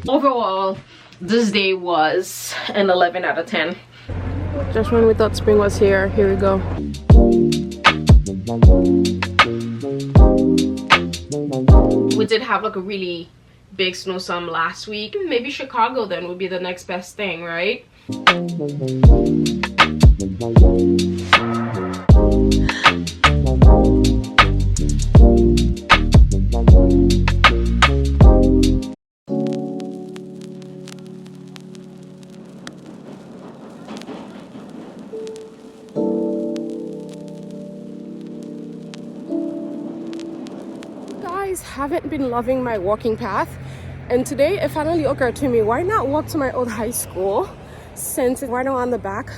Overall, this day was an 11 out of 10. Just when we thought spring was here, here we go. We did have like a really big snowstorm last week. Maybe Chicago then would be the next best thing, right? Haven't been loving my walking path, and today it finally occurred to me, why not walk to my old high school, since it's right around the back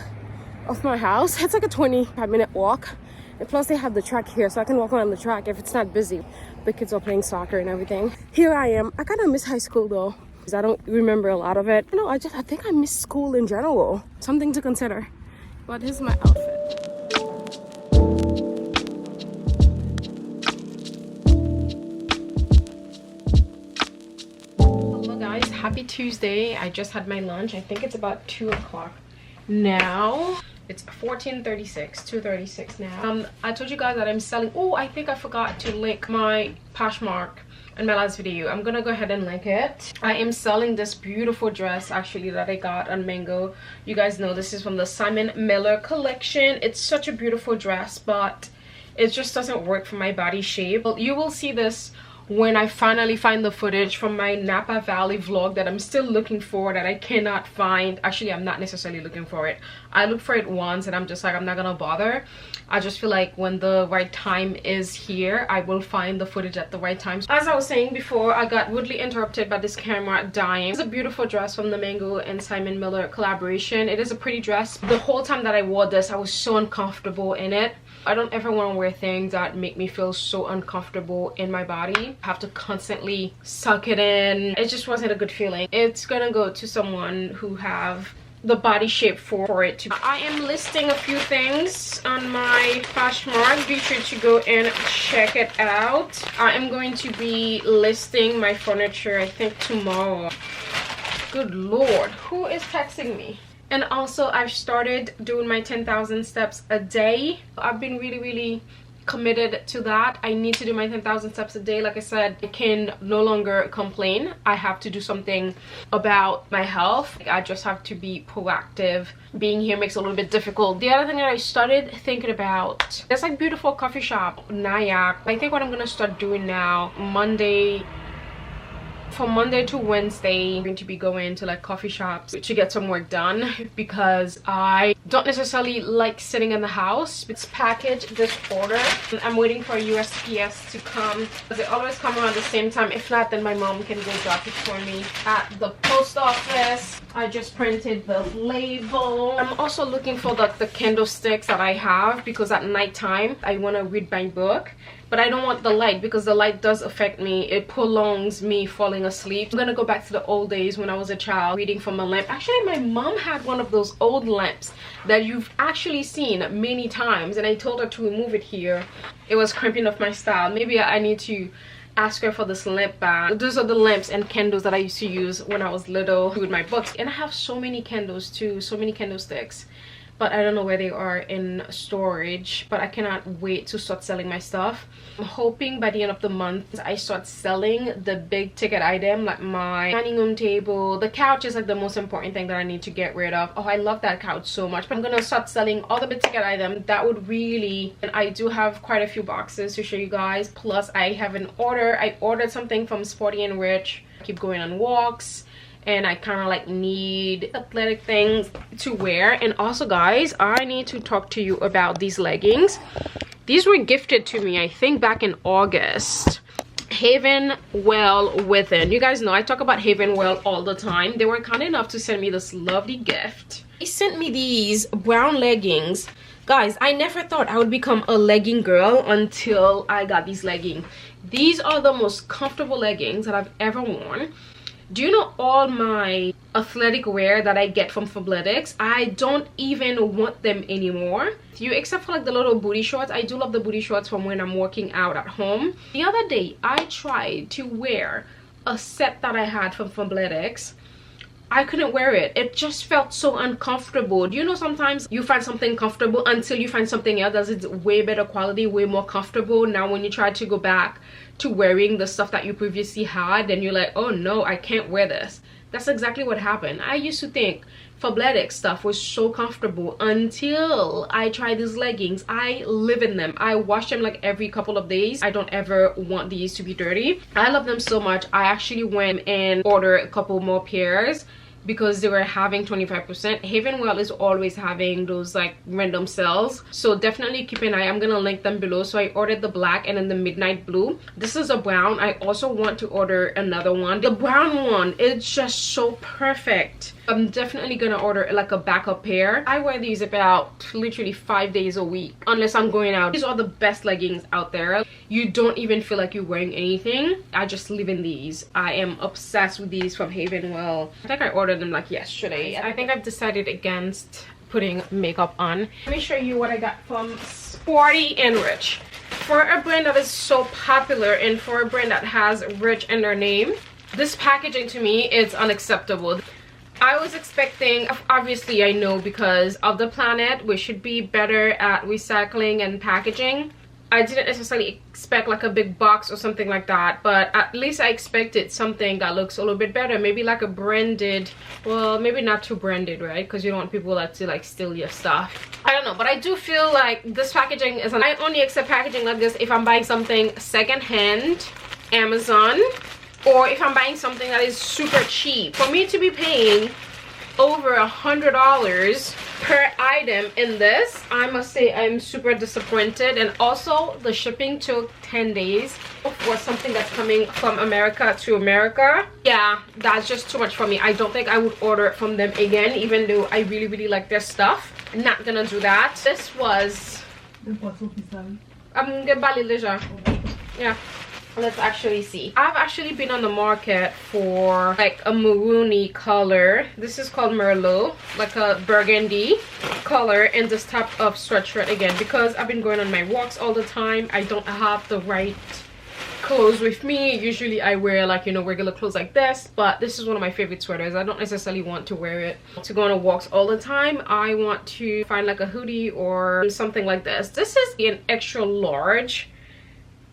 of my house. It's like a 25-minute walk, and plus they have the track here, so I can walk around the track if it's not busy. The kids are playing soccer and everything. Here I am. I kind of miss high school though, because I don't remember a lot of it. You know, I think I miss school in general. Something to consider. But this is my outfit. Happy Tuesday. I just had my lunch. I think it's about 2 o'clock now. It's 2:36 now. I told you guys that I'm selling. Oh, I think I forgot to link my Poshmark in my last video. I'm gonna go ahead and link it. I am selling this beautiful dress actually that I got on Mango. You guys know this is from the Simon Miller collection. It's such a beautiful dress, but it just doesn't work for my body shape. Well, you will see this when I finally find the footage from my Napa Valley vlog that I'm still looking for, that I cannot find. Actually, I'm not necessarily looking for it. I looked for it once and I'm just like, I'm not gonna bother. I just feel like when the right time is here, I will find the footage at the right time. As I was saying before, I got rudely interrupted by this camera dying. It's a beautiful dress from the Mango and Simon Miller collaboration. It is a pretty dress. The whole time that I wore this, I was so uncomfortable in it. I don't ever want to wear things that make me feel so uncomfortable in my body. I have to constantly suck it in. It just wasn't a good feeling. It's gonna go to someone who have the body shape for it to. I am listing a few things on my Poshmark. Be sure to go and check it out. I am going to be listing my furniture, I think, tomorrow. Good lord, who is texting me? And also, I've started doing my 10,000 steps a day. I've been really committed to that. I need to do my 10,000 steps a day. Like I said, I can no longer complain. I have to do something about my health. I just have to be proactive. Being here makes it a little bit difficult. The other thing that I started thinking about, there's like beautiful coffee shop, Nyack. I think what I'm gonna start doing now, from Monday to Wednesday, I'm going to be going to like coffee shops to get some work done, because I don't necessarily like sitting in the house. It's packaged this order. I'm waiting for USPS to come, because they always come around the same time. If not, then my mom can go drop it for me at the post office. I just printed the label. I'm also looking for the candlesticks that I have, because at nighttime I want to read my book, but I don't want the light, because the light does affect me. It prolongs me falling asleep. I'm gonna go back to the old days when I was a child, reading from a lamp. Actually, my mom had one of those old lamps that you've actually seen many times, and I told her to remove it here. It was cramping up my style. Maybe I need to ask her for this lamp back. Those are the lamps and candles that I used to use when I was little with my books. And I have so many candles too, so many candlesticks, but I don't know where they are in storage. But I cannot wait to start selling my stuff. I'm hoping by the end of the month I start selling the big ticket item, like my dining room table. The couch is like the most important thing that I need to get rid of. Oh, I love that couch so much. But I'm gonna start selling all the big ticket items. That would really, and I do have quite a few boxes to show you guys. Plus I have an order. I ordered something from Sporty and Rich. I keep going on walks, and I kind of like need athletic things to wear. And also, guys, I need to talk to you about these leggings. These were gifted to me, I think, back in August. Haven Well Within. You guys know I talk about Haven Well all the time. They were kind enough to send me this lovely gift. They sent me these brown leggings. Guys, I never thought I would become a legging girl until I got these leggings. These are the most comfortable leggings that I've ever worn. Do you know all my athletic wear that I get from Fabletics? I don't even want them anymore. Except for like the little booty shorts. I do love the booty shorts from when I'm working out at home. The other day, I tried to wear a set that I had from Fabletics. I couldn't wear it. It just felt so uncomfortable. You know, sometimes you find something comfortable until you find something else that's way better quality, way more comfortable. Now when you try to go back to wearing the stuff that you previously had, then you're like, oh no, I can't wear this. That's exactly what happened. I used to think Fabletics stuff was so comfortable until I tried these leggings. I live in them. I wash them like every couple of days. I don't ever want these to be dirty. I love them so much. I actually went and ordered a couple more pairs because they were having 25%. Havenwell is always having those like random sales, so definitely keep an eye. I'm gonna link them below. So I ordered the black and then the midnight blue. This is a brown. I also want to order another one. The brown one is just so perfect. I'm definitely gonna order like a backup pair. I wear these about literally 5 days a week unless I'm going out. These are the best leggings out there. You don't even feel like you're wearing anything. I just live in these. I am obsessed with these from Havenwell. I think I ordered them like yesterday. I think I've decided against putting makeup on. Let me show you what I got from Sporty and Rich. For a brand that is so popular and for a brand that has Rich in their name, this packaging to me is unacceptable. I was expecting, obviously I know because of the planet, we should be better at recycling and packaging. I didn't necessarily expect like a big box or something like that, but at least I expected something that looks a little bit better. Maybe like a branded, well, maybe not too branded, right? Because you don't want people like to like steal your stuff. I don't know, but I do feel like this packaging is, I only accept packaging like this if I'm buying something secondhand, Amazon, or if I'm buying something that is super cheap. For me to be paying over $100 per item in this, I must say I'm super disappointed. And also the shipping took 10 days for something that's coming from America to America. Yeah, that's just too much for me. I don't think I would order it from them again, even though I really like their stuff. I'm not gonna do that. This was yeah. Let's actually see. I've actually been on the market for like a maroony color. This is called Merlot, like a burgundy color in this type of sweatshirt again, because I've been going on my walks all the time. I don't have the right clothes with me. Usually I wear like, you know, regular clothes like this, but this is one of my favorite sweaters. I don't necessarily want to wear it to go on walks all the time. I want to find like a hoodie or something like this. This is an extra large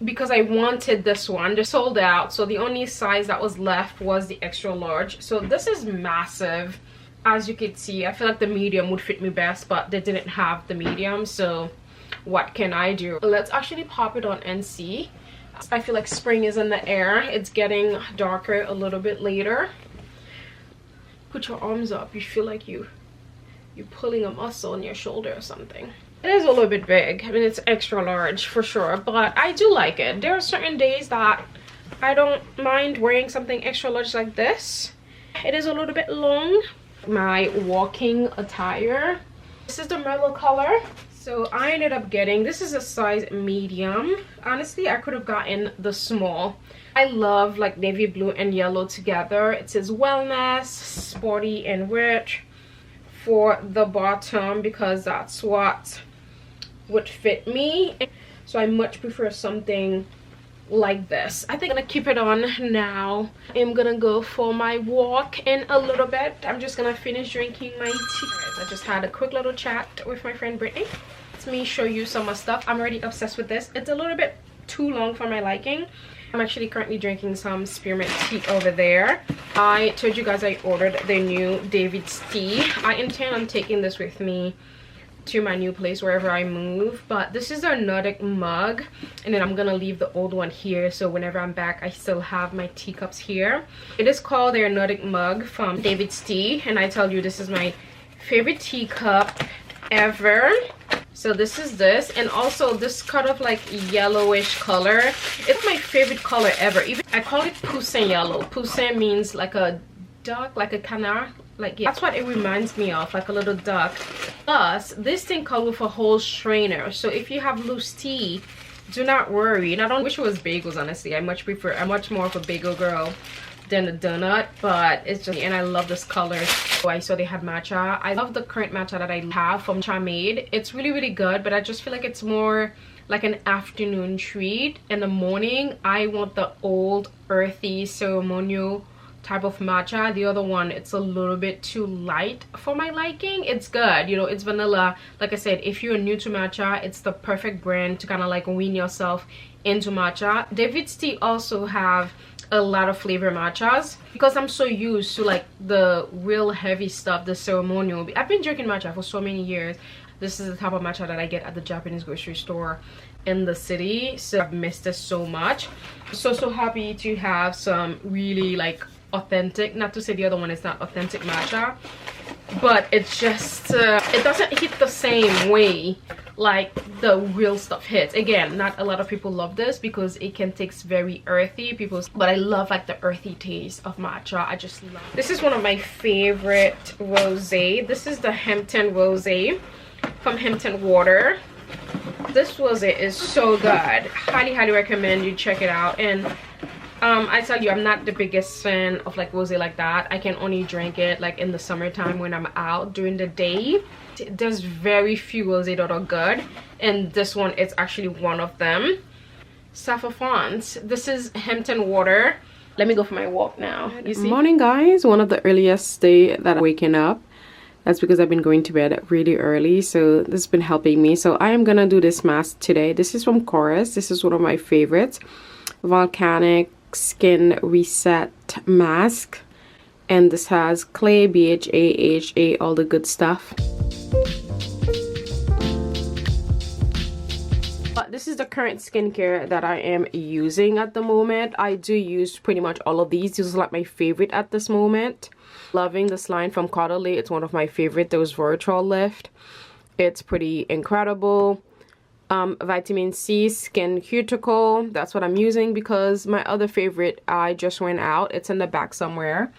because I wanted this one. They sold out, so the only size that was left was the extra large. So this is massive. As you can see, I feel like the medium would fit me best, but they didn't have the medium, so what can I do? Let's actually pop it on and see. I feel like spring is in the air. It's getting darker a little bit later. Put your arms up. You feel like you're pulling a muscle in your shoulder or something. It is a little bit big. I mean, it's extra large for sure, but I do like it. There are certain days that I don't mind wearing something extra large like this. It is a little bit long. My walking attire. This is the Merlot color. So I ended up getting, this is a size medium. Honestly, I could have gotten the small. I love like navy blue and yellow together. It says wellness, sporty and rich for the bottom because that's what would fit me. So I much prefer something like this. I think I'm gonna keep it on now. I'm gonna go for my walk in a little bit. I'm just gonna finish drinking my tea. I just had a quick little chat with my friend Brittany. Let me show you some of stuff. I'm already obsessed with this. It's a little bit too long for my liking. I'm actually currently drinking some spearmint tea over there. I told you guys I ordered the new David's tea. I intend on taking this with me to my new place wherever I move, but this is their Nordic mug, and then I'm gonna leave the old one here, so whenever I'm back I still have my teacups here. It is called their Nordic mug from David's Tea, and I tell you, this is my favorite teacup ever. So this is this, and also this kind of like yellowish color. It's my favorite color ever. Even I call it poussin yellow. Poussin means like a duck, like a canard. Like, yeah, that's what it reminds me of, like a little duck. Plus this thing comes with a whole strainer, so if you have loose tea, do not worry. And I don't wish it was bagels, honestly. I'm much more of a bagel girl. than a donut, but it's just, and I love this color. So I saw they had matcha. I love the current matcha that I have from Chamade. It's really good, but I just feel like it's more like an afternoon treat. In the morning I want the old earthy ceremonial type of matcha. The other one, it's a little bit too light for my liking. It's good, you know, it's vanilla. Like I said, if you're new to matcha, it's the perfect brand to kind of like wean yourself into matcha. David's Tea also have a lot of flavor matchas because I'm so used to like the real heavy stuff, the ceremonial. I've been drinking matcha for so many years. This is the type of matcha that I get at the Japanese grocery store in the city, so I've missed it so much. So happy to have some really like authentic, not to say the other one is not authentic matcha, but it's just it doesn't hit the same way like the real stuff hits. Again, not a lot of people love this because it can taste very earthy, but I love like the earthy taste of matcha. I just love it. This is one of my favorite rosé. This is the Hampton Rosé from Hampton Water. This rosé is so good. Highly recommend you check it out. And I tell you, I'm not the biggest fan of like rosé like that. I can only drink it like in the summertime when I'm out during the day. There's very few rosé that are good, and this one is actually one of them. Saffron. This is Hampton Water. Let me go for my walk now. You see? Morning, guys. One of the earliest day that I'm waking up. That's because I've been going to bed really early, so this has been helping me. So I am gonna do this mask today. This is from Chorus. This is one of my favorites. Volcanic Skin Reset Mask. And this has clay, BHA, AHA, all the good stuff. This is the current skincare that I am using at the moment. I do use pretty much all of these. This is like my favorite at this moment. Loving this line from Caudalie. It's one of my favorite. Those Voritrol Lift. It's pretty incredible. Vitamin C Skin Cuticle. That's what I'm using because my other favorite, I just went out. It's in the back somewhere.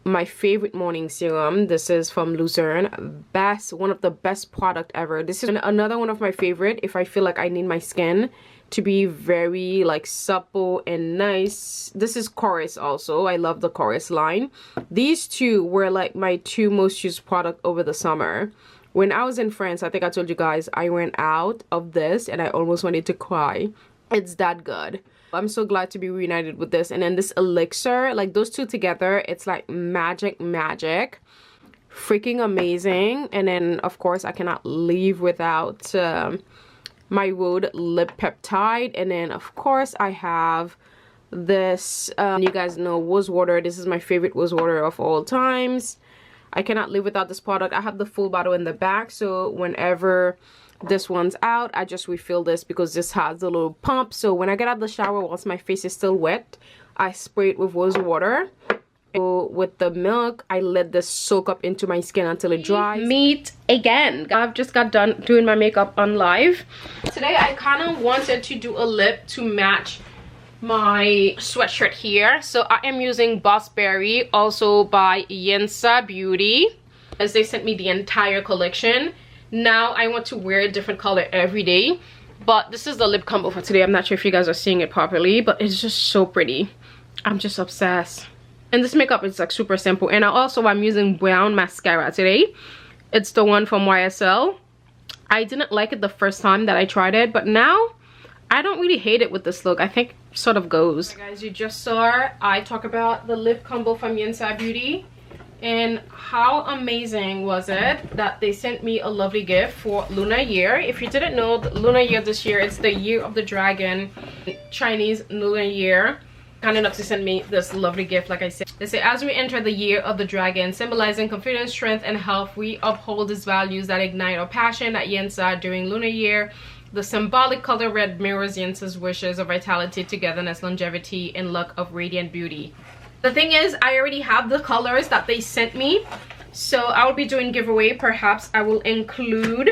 My favorite morning serum. This is from Lucerne. One of the best product ever. This is another one of my favorite if I feel like I need my skin to be very like supple and nice. This is Chorus also. I love the Chorus line. These two were like my two most used product over the summer. When I was in France, I think I told you guys, I ran out of this and I almost wanted to cry. It's that good. I'm so glad to be reunited with this. And then this elixir, like those two together, it's like magic. Freaking amazing. And then of course I cannot leave without my Rhode lip peptide. And then of course I have this you guys know, rose water. This is my favorite rose water of all times. I cannot live without this product. I have the full bottle in the back, so whenever this one's out, I just refill this because this has a little pump. So when I get out of the shower, whilst my face is still wet, I spray it with rose water. So with the milk, I let this soak up into my skin until it dries. Meet again. I've just got done doing my makeup on live. Today I kind of wanted to do a lip to match my sweatshirt here. So I am using Boss Berry, also by Yensa Beauty, as they sent me the entire collection. Now I want to wear a different color every day, but this is the lip combo for today. I'm not sure if you guys are seeing it properly, but it's just so pretty. I'm just obsessed. And this makeup is like super simple. And I'm using brown mascara today. It's the one from YSL. I didn't like it the first time that I tried it, but now I don't really hate it with this look. I think it sort of goes. Right, guys, you just saw I talk about the lip combo from Yensa Beauty. And how amazing was it that they sent me a lovely gift for Lunar Year. If you didn't know, the Lunar Year this year, it's the Year of the Dragon, Chinese Lunar Year. Kind enough to send me this lovely gift. Like I said, they say, as we enter the Year of the Dragon, symbolizing confidence, strength, and health, we uphold these values that ignite our passion at Yensa during Lunar Year. The symbolic color red mirrors Yensa's wishes of vitality, togetherness, longevity, and luck of radiant beauty. The thing is, I already have the colors that they sent me, so I will be doing giveaway. Perhaps I will include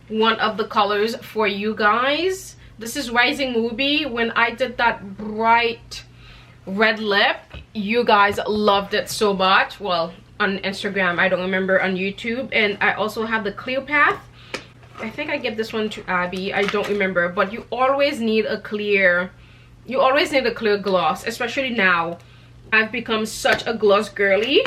one of the colors for you guys. This is Rising Ruby. When I did that bright red lip, you guys loved it so much. Well, on Instagram, I don't remember, on YouTube. And I also have the Clear Path. I think I gave this one to Abby. I don't remember, but you always need a clear gloss, especially now I've become such a gloss girly.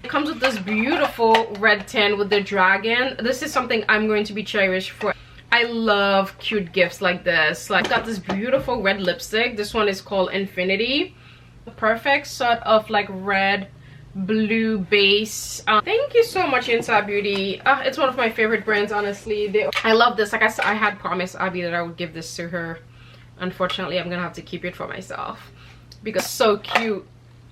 It comes with this beautiful red tin with the dragon. This is something I'm going to be cherished for. I love cute gifts like this. Like, I've got this beautiful red lipstick. This one is called Infinity. The perfect sort of like red blue base. Thank you so much, Inside Beauty. It's one of my favorite brands, honestly. I love this. Like I said, I had promised Abby that I would give this to her. Unfortunately, I'm gonna have to keep it for myself because it's so cute.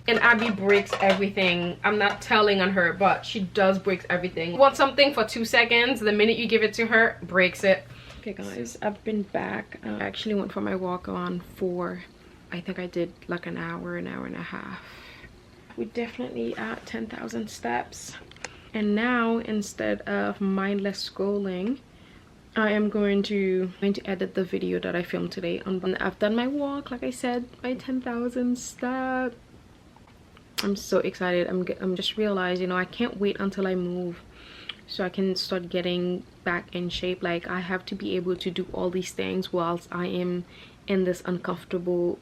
And Abby breaks everything. I'm not telling on her, but she does break everything. You want something for 2 seconds, the minute you give it to her, breaks it. Okay guys, I've been back. I actually went for my walk on for, I think I did like an hour and a half. We definitely at 10,000 steps. And now, instead of mindless scrolling, I am going to edit the video that I filmed today. I've done my walk, like I said, my 10,000 steps. I'm so excited. I'm just realized, you know, I can't wait until I move so I can start getting back in shape. Like, I have to be able to do all these things whilst I am in this uncomfortable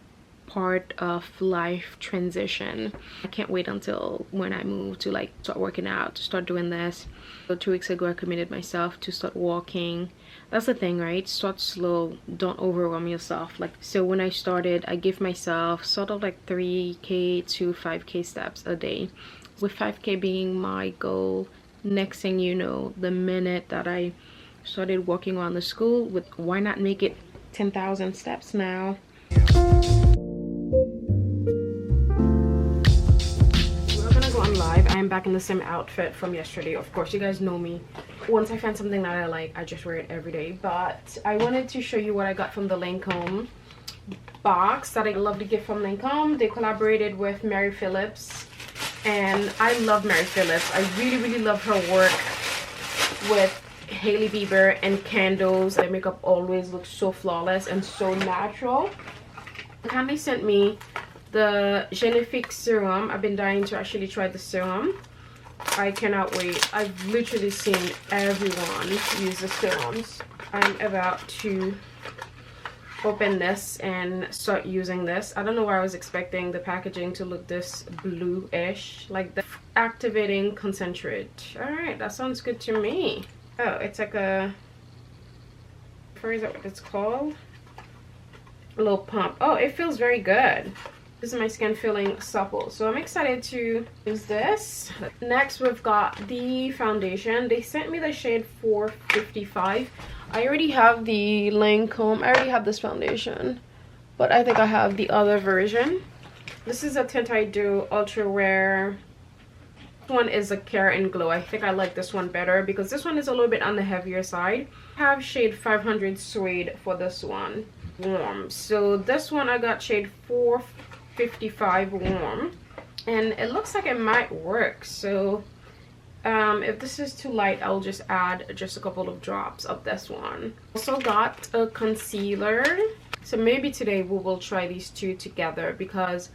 part of life transition. I can't wait until when I move to like start working out, to start doing this. So 2 weeks ago I committed myself to start walking. That's the thing, right? Start slow, don't overwhelm yourself. Like, so when I started, I give myself sort of like 3k to 5k steps a day, with 5k being my goal. Next thing you know, the minute that I started walking around the school, with why not make it 10,000 steps now? Live. I am back in the same outfit from yesterday. Of course, you guys know me. Once I find something that I like, I just wear it every day. But I wanted to show you what I got from the Lancome box that I love to get from Lancome. They collaborated with Mary Phillips, and I love Mary Phillips. I really love her work with Hailey Bieber and candles. Their makeup always looks so flawless and so natural. They sent me the Genifique serum. I've been dying to actually try the serum. I cannot wait. I've literally seen everyone use the serums. I'm about to open this and start using this. I don't know why I was expecting the packaging to look this blue-ish, like the activating concentrate. All right, that sounds good to me. Oh, it's like a, is that what it's called? A little pump. Oh, it feels very good. This is my skin feeling supple, so I'm excited to use this. Next, we've got the foundation. They sent me the shade 455. I already have the Lancome. I already have this foundation, but I think I have the other version. This is a Tint I Do Ultra Wear. This one is a Care and Glow. I think I like this one better because this one is a little bit on the heavier side. I have shade 500 Suede for this one, warm. So this one I got shade 455 warm, and it looks like it might work. So if this is too light, I'll just add just a couple of drops of this one. Also got a concealer, so maybe today we will try these two together, because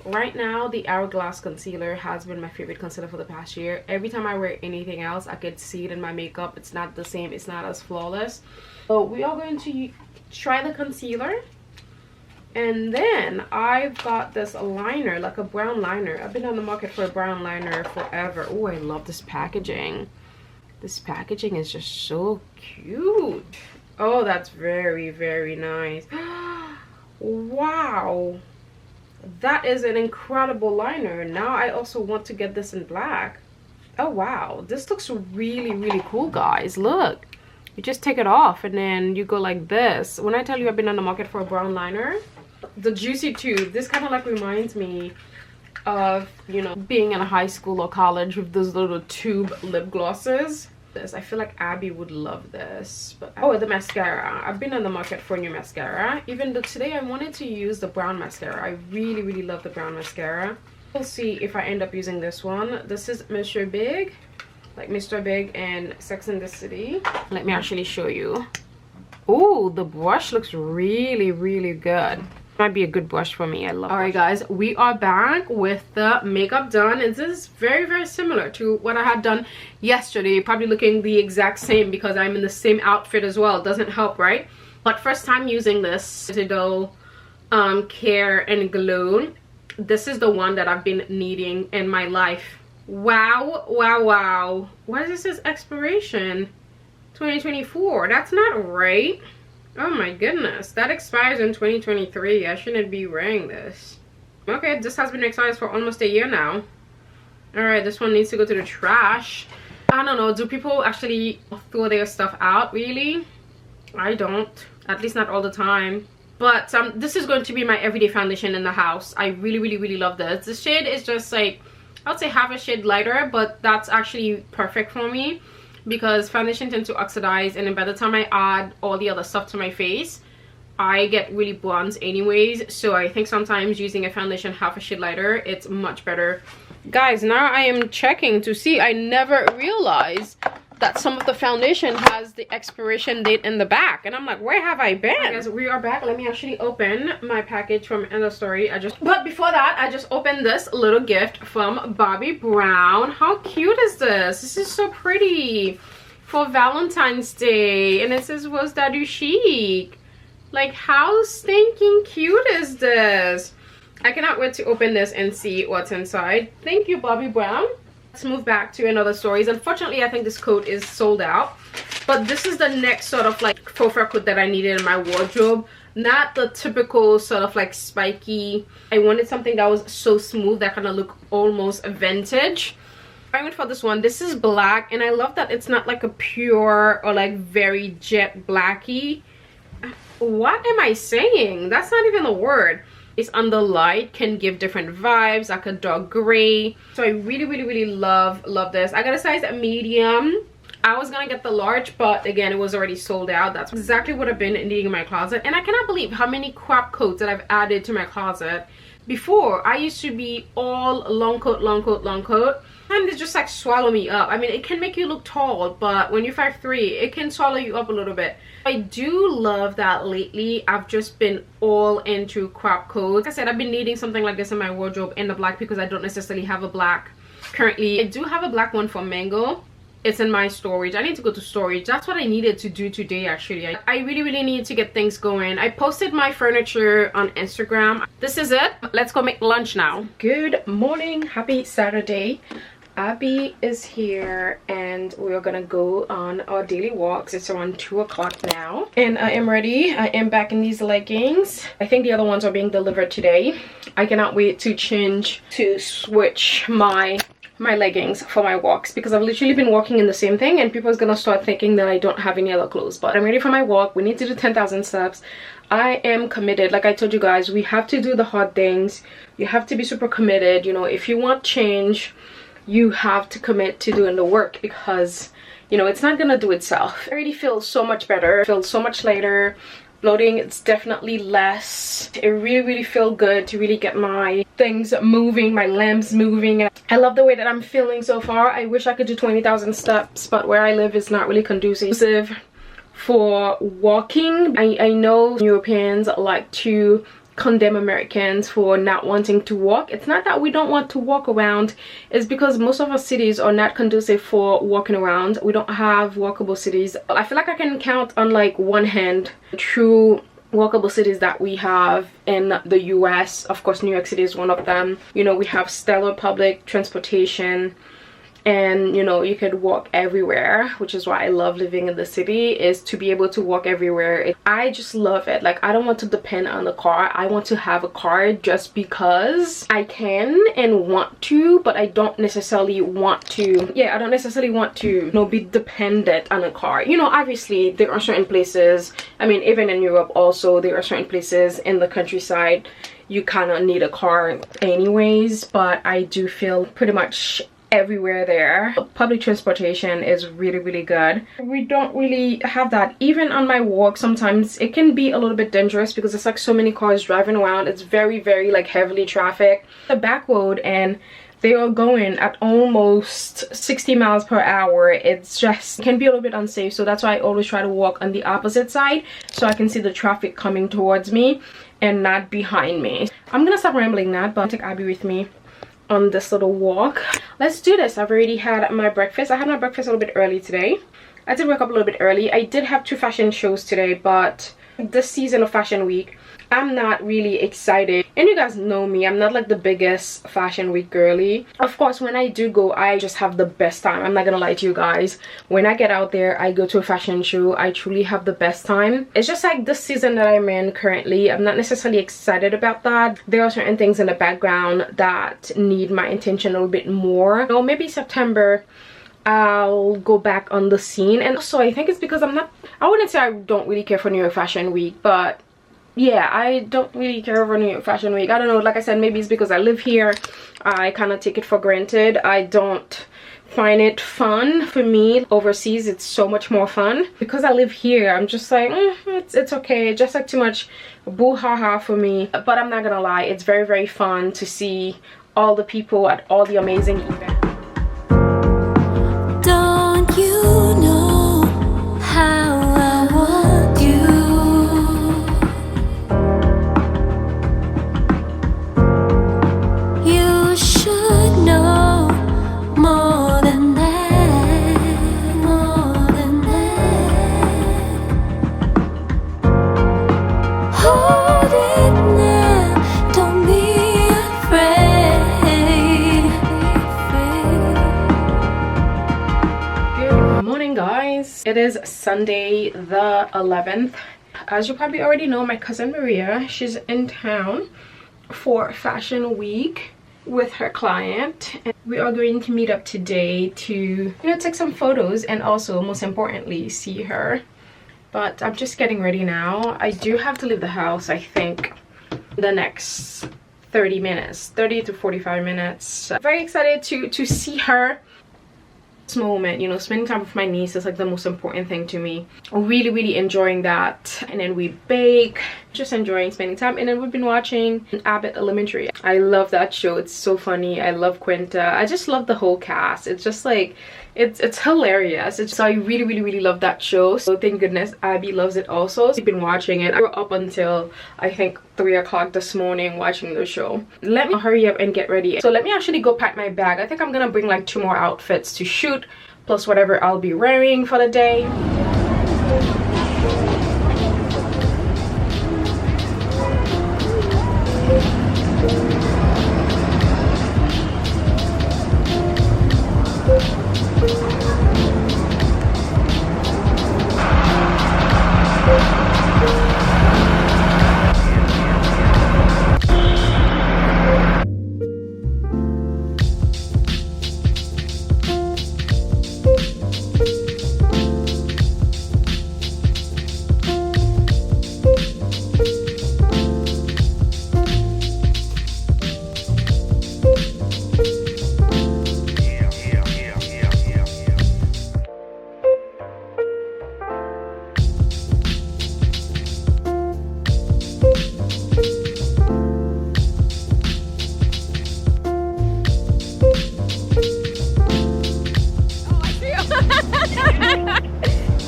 right now the Hourglass concealer has been my favorite concealer for the past year. Every time I wear anything else, I could see it in my makeup. It's not the same, it's not as flawless. So we are going to try the concealer. And then I've got this liner, like a brown liner. I've been on the market for a brown liner forever. Oh, I love this packaging. This packaging is just so cute. Oh, that's very nice. Wow, that is an incredible liner. Now I also want to get this in black. Oh wow, this looks really cool, guys. Look, you just take it off and then you go like this. When I tell you I've been on the market for a brown liner, the Juicy Tube, this kind of like reminds me of, you know, being in a high school or college with those little tube lip glosses. I feel like Abby would love this. But oh, the mascara, I've been on the market for a new mascara. Even though today I wanted to use the brown mascara. I really love the brown mascara. We'll see if I end up using this one. This is Mr. Big, like Mr. Big and Sex and the City. Let me actually show you. Oh, the brush looks really good. Might be a good brush for me. I love it. All right guys, we are back with the makeup done, and this is very similar to what I had done yesterday. Probably looking the exact same because I'm in the same outfit as well. It doesn't help, right? But first time using this Citadel Care and Glow. This is the one that I've been needing in my life. Wow, wow, wow. Why does this say expiration 2024? That's not right. Oh my goodness, that expires in 2023. I shouldn't be wearing this. Okay, this has been expired for almost a year now. All right, this one needs to go to the trash. I don't know, do people actually throw their stuff out? Really? I don't, at least not all the time. But this is going to be my everyday foundation in the house. I really love this. The shade is just like, I would say half a shade lighter, but that's actually perfect for me because foundation tends to oxidize, and then by the time I add all the other stuff to my face, I get really bronze anyways. So I think sometimes using a foundation half a shade lighter, it's much better. Guys, now I am checking to see. I never realized that some of the foundation has the expiration date in the back, and I'm like, where have I been? Right, guys, we are back. Let me actually open my package from End of Story. But before that, I just opened this little gift from Bobbi Brown. How cute is this? This is so pretty for Valentine's Day, and it says was DadouChic. Like, how stinking cute is this? I cannot wait to open this and see what's inside. Thank you, Bobbi Brown. Let's move back to another stories. Unfortunately, I think this coat is sold out, but this is the next sort of like faux fur coat that I needed in my wardrobe. Not the typical sort of like spiky. I wanted something that was so smooth that kind of look almost vintage. I went for this one. This is black, and I love that it's not like a pure or like very jet blacky. What am I saying? That's not even a word. It's under light, can give different vibes, like a dark gray. So I really love this. I got a size medium. I was gonna get the large, but again, it was already sold out. That's exactly what I've been needing in my closet, and I cannot believe how many crop coats that I've added to my closet. Before, I used to be all long coat, and they just like swallow me up. I mean, it can make you look tall, but when you're 5'3", it can swallow you up a little bit. I do love that lately I've just been all into crop coats. Like I said, I've been needing something like this in my wardrobe in the black because I don't necessarily have a black currently. I do have a black one from Mango. It's in my storage. I need to go to storage. That's what I needed to do today actually. I really need to get things going. I posted my furniture on Instagram. This is it. Let's go make lunch now. Good morning. Happy Saturday. Abby is here and we're gonna go on our daily walks. It's around 2 o'clock now and I am ready. I am back in these leggings. I think the other ones are being delivered today. I cannot wait to switch my leggings for my walks because I've literally been walking in the same thing and people are gonna start thinking that I don't have any other clothes. But I'm ready for my walk. We need to do 10,000 steps. I am committed. Like I told you guys, we have to do the hard things. You have to be super committed. You know, if you want change, you have to commit to doing the work because, you know, it's not gonna do itself. I already feel so much better. I feel so much lighter. Bloating, it's definitely less. It really feel good to really get my things moving, my limbs moving. I love the way that I'm feeling so far. I wish I could do 20,000 steps, but where I live is not really conducive for walking. I know Europeans like to condemn Americans for not wanting to walk. It's not that we don't want to walk around, it's because most of our cities are not conducive for walking around. We don't have walkable cities. I feel like I can count on like one hand true walkable cities that we have in the US. Of course, New York City is one of them. You know, we have stellar public transportation and you know, you could walk everywhere, which is why I love living in the city, is to be able to walk everywhere. I just love it. Like, I don't want to depend on the car. I want to have a car just because I can and want to, but I don't necessarily want to, I don't necessarily want to, you know, be dependent on a car. You know, obviously there are certain places, I mean, even in Europe also, there are certain places in the countryside you kind of need a car anyways, but I do feel pretty much everywhere there. Public transportation is really good. We don't really have that. Even on my walk, sometimes it can be a little bit dangerous because it's like so many cars driving around. It's very like heavily trafficked. The back road, and they are going at almost 60 miles per hour. It's just, it can be a little bit unsafe. So that's why I always try to walk on the opposite side so I can see the traffic coming towards me and not behind me. I'm gonna stop rambling now, but I'll take Abby with me on this little walk. Let's do this. I've already had my breakfast. I had my breakfast a little bit early today. I did wake up a little bit early. I did have 2 fashion shows today, but this season of Fashion Week, I'm not really excited. And you guys know me, I'm not like the biggest fashion week girly. Of course, when I do go, I just have the best time. I'm not gonna lie to you guys. When I get out there, I go to a fashion show, I truly have the best time. It's just like the season that I'm in currently, I'm not necessarily excited about that. There are certain things in the background that need my attention a little bit more. So maybe September I'll go back on the scene. And also I think it's because I wouldn't say I don't really care for New York Fashion Week, but yeah, I don't really care for New York Fashion Week. I don't know, like I said, maybe it's because I live here. I kind of take it for granted. I don't find it fun. For me, overseas it's so much more fun. Because I live here, I'm just like, it's okay. Just like too much boo-ha-ha for me. But I'm not gonna lie, it's very, very fun to see all the people at all the amazing events. Don't you know how I want you? You should know more than that, more than that. Hold it now, don't be afraid. Good morning, guys. It is Sunday the 11th. As you probably already know, my cousin Maria, she's in town for Fashion Week with her client, and we are going to meet up today to take some photos and also, most importantly, see her. But I'm just getting ready now. I do have to leave the house, I think, the next 30 minutes, 30 to 45 minutes. Very excited to see her. This moment, spending time with my niece is like the most important thing to me. Really enjoying that. And then we bake, just enjoying spending time. And then we've been watching Abbott Elementary. I love that show. It's so funny. I love Quinta. I just love the whole cast. It's just like it's hilarious. So I really love that show. So thank goodness Abby loves it also. We've been watching it. I were up until I think 3 o'clock this morning watching the show. Let me hurry up and get ready. So let me actually go pack my bag. I think I'm gonna bring like 2 more outfits to shoot, plus whatever I'll be wearing for the day.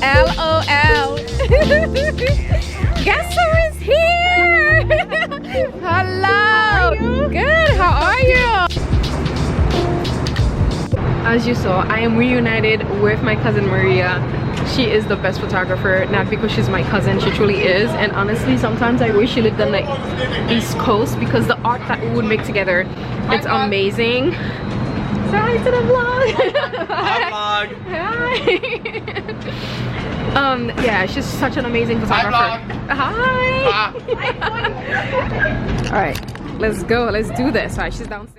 LOL. Guess who is here? Hello. Good. How are you? As you saw, I am reunited with my cousin Maria. She is the best photographer, not because she's my cousin, she truly is. And honestly, sometimes I wish she lived on the East Coast because the art that we would make together, it's amazing. Say hi to the vlog. Hi vlog. Hi. Yeah, she's such an amazing photographer. Hi. All right, let's go. Let's do this. All right, she's downstairs.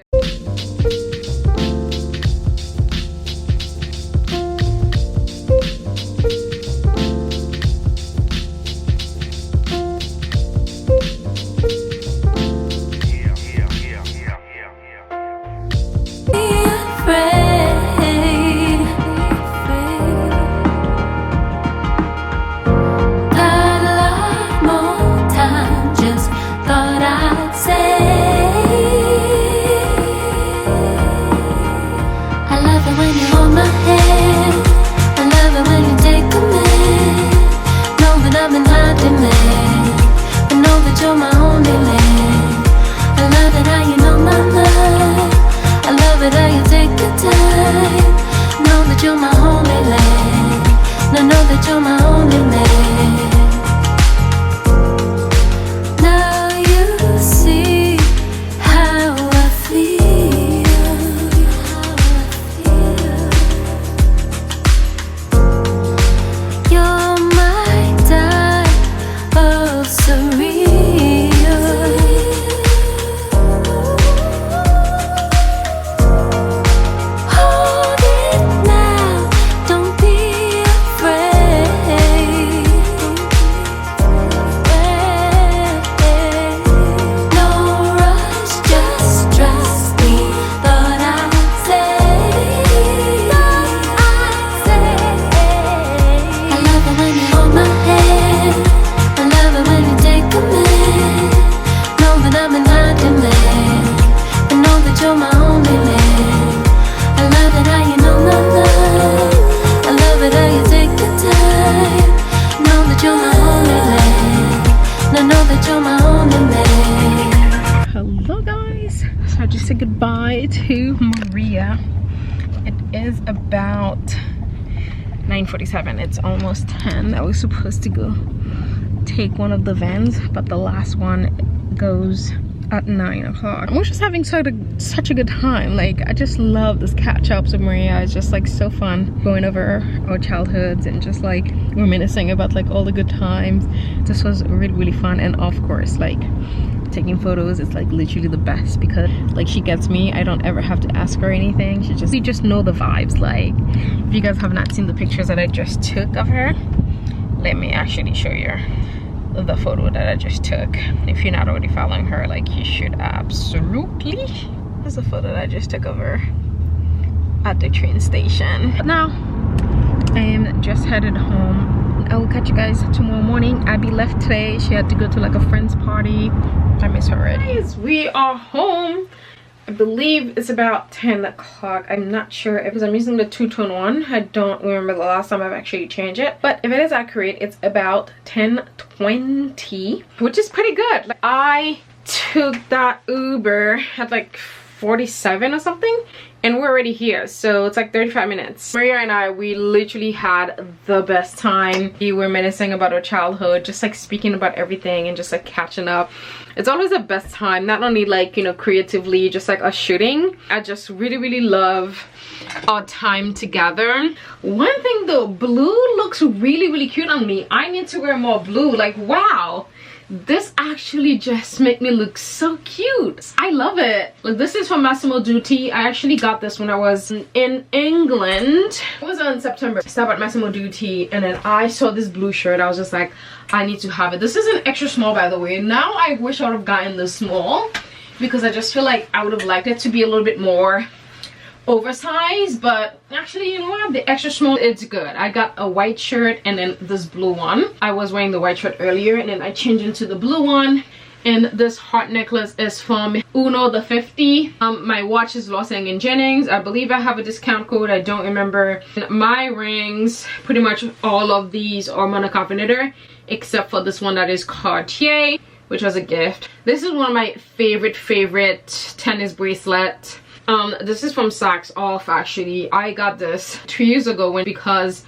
is about 9:47. It's almost 10. I was supposed to go take one of the vans, but the last one goes at 9 o'clock. We're just having such a good time. Like, I just love this catch ups with Maria. It's just like so fun going over our childhoods and just like reminiscing about like all the good times. This was really fun. And of course, like, taking photos is like literally the best because like she gets me. I don't ever have to ask her anything. We just know the vibes. Like, if you guys have not seen the pictures that I just took of her, let me actually show you the photo that I just took. If you're not already following her, like, you should absolutely. There's a photo that I just took of her at the train station. But now I am just headed home. I will catch you guys tomorrow morning. Abby left today. She had to go to like a friend's party. I miss her already. Guys, we are home. I believe it's about 10 o'clock. I'm not sure because I'm using the two-tone one. I don't remember the last time I've actually changed it, but if it is accurate, it's about 10:20, which is pretty good. Like, I took that Uber at like 47 or something, and we're already here, so it's like 35 minutes. Maria and I, we literally had the best time. We were menacing about our childhood, just like speaking about everything and just like catching up. It's always the best time, not only like, you know, creatively, just like us shooting. I just really love our time together. One thing though, blue looks really cute on me. I need to wear more blue. Like, wow, this actually just make me look so cute. I love it. Like, this is from Massimo Dutti. I actually got this when I was in England. It was in September. I stopped at Massimo Dutti and then I saw this blue shirt. I was just like, I need to have it. This is an extra small, by the way. Now I wish I would have gotten the small because I just feel like I would have liked it to be a little bit more oversized, but actually, you know what, the extra small, it's good. I got a white shirt and then this blue one. I was wearing the white shirt earlier and then I changed into the blue one. And this heart necklace is from Uno the 50. My watch is Los Angeles Jennings. I believe I have a discount code. I don't remember. My rings, pretty much all of these are Monaco Venator, except for this one that is Cartier, which was a gift. This is one of my favorite tennis bracelets. This is from Saks Off. Actually, I got this 2 years ago because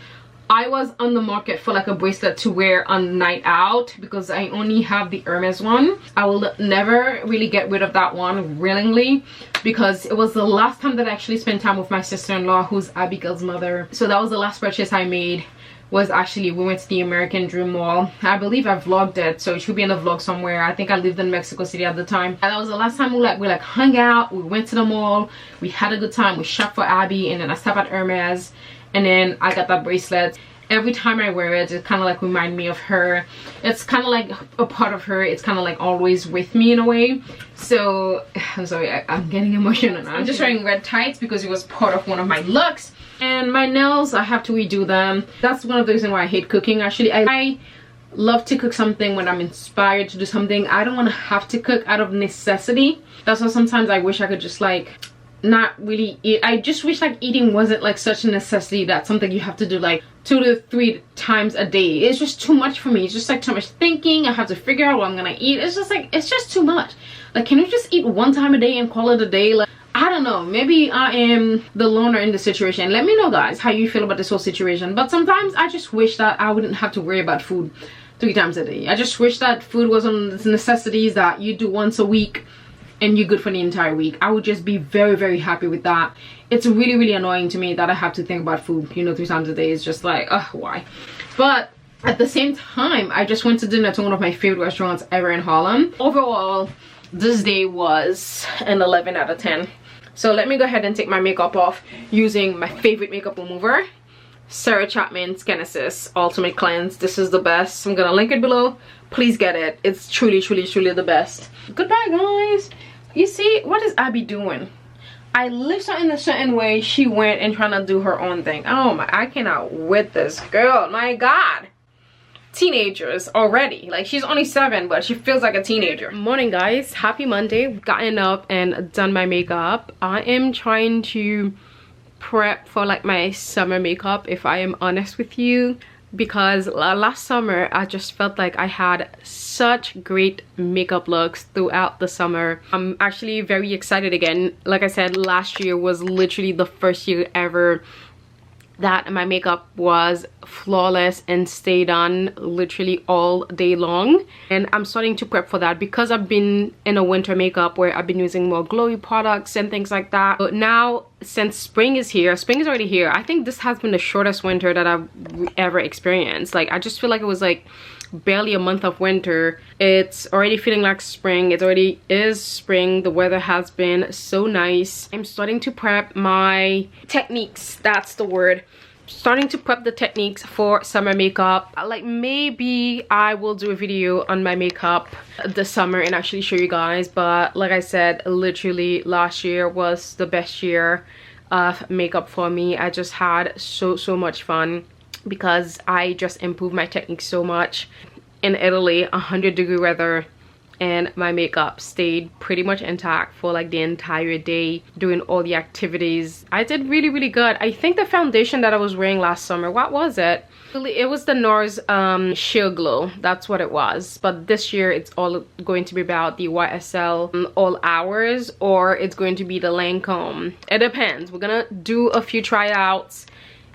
I was on the market for like a bracelet to wear on night out because I only have the Hermes one. I will never really get rid of that one willingly because it was the last time that I actually spent time with my sister-in-law, who's Abigail's mother. So that was the last purchase I made. Was actually, we went to the American Dream Mall. I believe I vlogged it, so it should be in the vlog somewhere. I think I lived in Mexico City at the time, and that was the last time we hung out. We went to the mall, we had a good time, we shopped for Abby, and then I stopped at Hermes, and then I got that bracelet. Every time I wear it, it kind of like remind me of her. It's kind of like a part of her. It's kind of like always with me in a way. So I'm sorry, I'm getting emotional now. I'm just wearing red tights because it was part of one of my looks. And my nails, I have to redo them. That's one of the reasons why I hate cooking. Actually, I love to cook something when I'm inspired to do something. I don't want to have to cook out of necessity. That's why sometimes I wish I could just like not really eat. I just wish like eating wasn't like such a necessity, that's something you have to do like 2 to 3 times a day. It's just too much for me. It's just like too much thinking. I have to figure out what I'm gonna eat. It's just like, it's just too much. Like, can you just eat one time a day and call it a day? Like, I don't know, maybe I am the loner in the situation. Let me know, guys, how you feel about this whole situation. But sometimes I just wish that I wouldn't have to worry about food 3 times a day. I just wish that food was one of the necessities that you do once a week and you're good for the entire week. I would just be very happy with that. It's really annoying to me that I have to think about food, you know, 3 times a day. It's just like, why? But at the same time, I just went to dinner to one of my favorite restaurants ever in Harlem. Overall, this day was an 11 out of 10. So let me go ahead and take my makeup off using my favorite makeup remover, Sarah Chapman's Genesis Ultimate Cleanse. This is the best. I'm gonna link it below. Please get it. It's truly the best. Goodbye, guys. You see, what is Abby doing? I lived her in a certain way. She went and trying to do her own thing. Oh my, I cannot with this girl. My God. Teenagers already. Like, she's only 7, but she feels like a teenager. Morning, guys. Happy Monday. Gotten up and done my makeup. I am trying to prep for like my summer makeup, if I am honest with you. because last summer I just felt like I had such great makeup looks throughout the summer. I'm actually very excited again. Like I said, last year was literally the first year ever that my makeup was flawless and stayed on literally all day long, and I'm starting to prep for that because I've been in a winter makeup where I've been using more glowy products and things like that. But now, since spring is here, spring is already here, I think this has been the shortest winter that I've ever experienced. Like, I just feel like it was like barely a month of winter. It's already feeling like spring. It already is spring. The weather has been so nice. I'm starting to prep my techniques, that's the word. Starting to prep the techniques for summer makeup. Like, maybe I will do a video on my makeup this summer and actually show you guys, but like I said, literally last year was the best year of makeup for me. I just had so much fun because I just improved my technique so much. In Italy, 100-degree weather, and my makeup stayed pretty much intact for like the entire day, doing all the activities. I did really good. I think the foundation that I was wearing last summer, what was it? It was the NARS Sheer Glow, that's what it was. But this year it's all going to be about the YSL All Hours, or it's going to be the Lancome. It depends. We're gonna do a few tryouts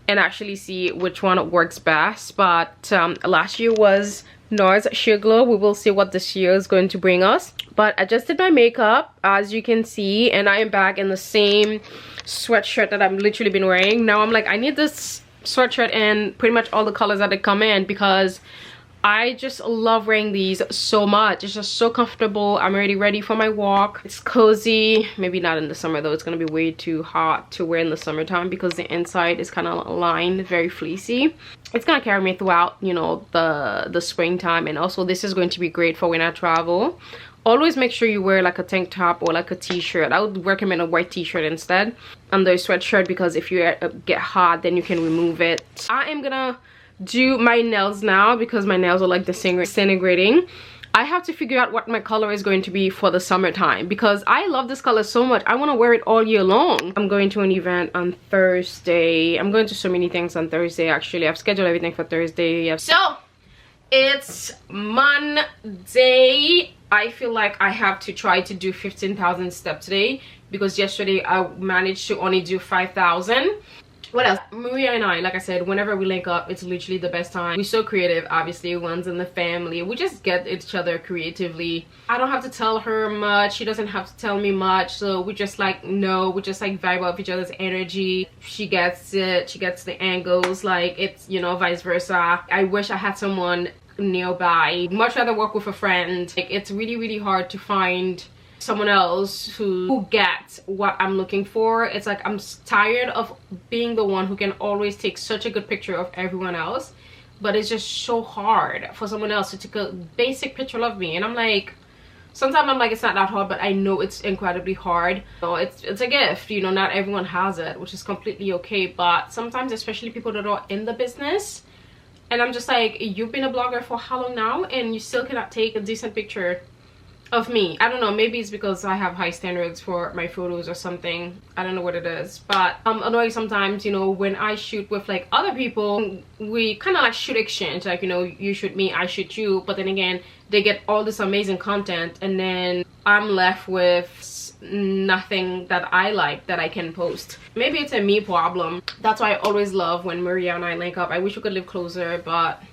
and actually see which one works best. But last year was NARS Sheer Glow. We will see what this year is going to bring us. But I just did my makeup, as you can see, and I am back in the same sweatshirt that I've literally been wearing. Now I'm like, I need this sweatshirt in pretty much all the colors that they come in because I just love wearing these so much. It's just so comfortable. I'm already ready for my walk. It's cozy. Maybe not in the summer though. It's gonna be way too hot to wear in the summertime because the inside is kind of lined, very fleecy. It's gonna carry me throughout, you know, the springtime. And also this is going to be great for when I travel. Always make sure you wear like a tank top or like a t-shirt. I would recommend a white t-shirt instead under a sweatshirt, because if you get hot, then you can remove it. I am gonna do my nails now because my nails are like disintegrating. I have to figure out what my color is going to be for the summertime because I love this color so much. I want to wear it all year long. I'm going to an event on Thursday. I'm going to so many things on Thursday actually. I've scheduled everything for Thursday. So it's Monday. I feel like I have to try to do 15,000 steps today because yesterday I managed to only do 5,000. What else? Maria and I, like I said, whenever we link up, it's literally the best time. We're so creative, obviously. One's in the family. We just get each other creatively. I don't have to tell her much. She doesn't have to tell me much. So we just like know. We just like vibe off each other's energy. She gets it. She gets the angles. Like, it's, you know, vice versa. I wish I had someone nearby. Much rather work with a friend. Like, it's really hard to find someone else who gets what I'm looking for. It's like I'm tired of being the one who can always take such a good picture of everyone else, but it's just so hard for someone else to take a basic picture of me. And I'm like, sometimes I'm like, it's not that hard, but I know it's incredibly hard. So it's a gift, you know, not everyone has it, which is completely okay. But sometimes, especially people that are in the business, and I'm just like, you've been a blogger for how long now and you still cannot take a decent picture of me? I don't know, maybe it's because I have high standards for my photos or something. I don't know what it is, but I'm annoyed sometimes, you know, when I shoot with like other people, we kind of like shoot exchange, like, you know, you shoot me, I shoot you, but then again they get all this amazing content and then I'm left with nothing that I like that I can post. Maybe it's a me problem. That's why I always love when Maria and I link up. I wish we could live closer, but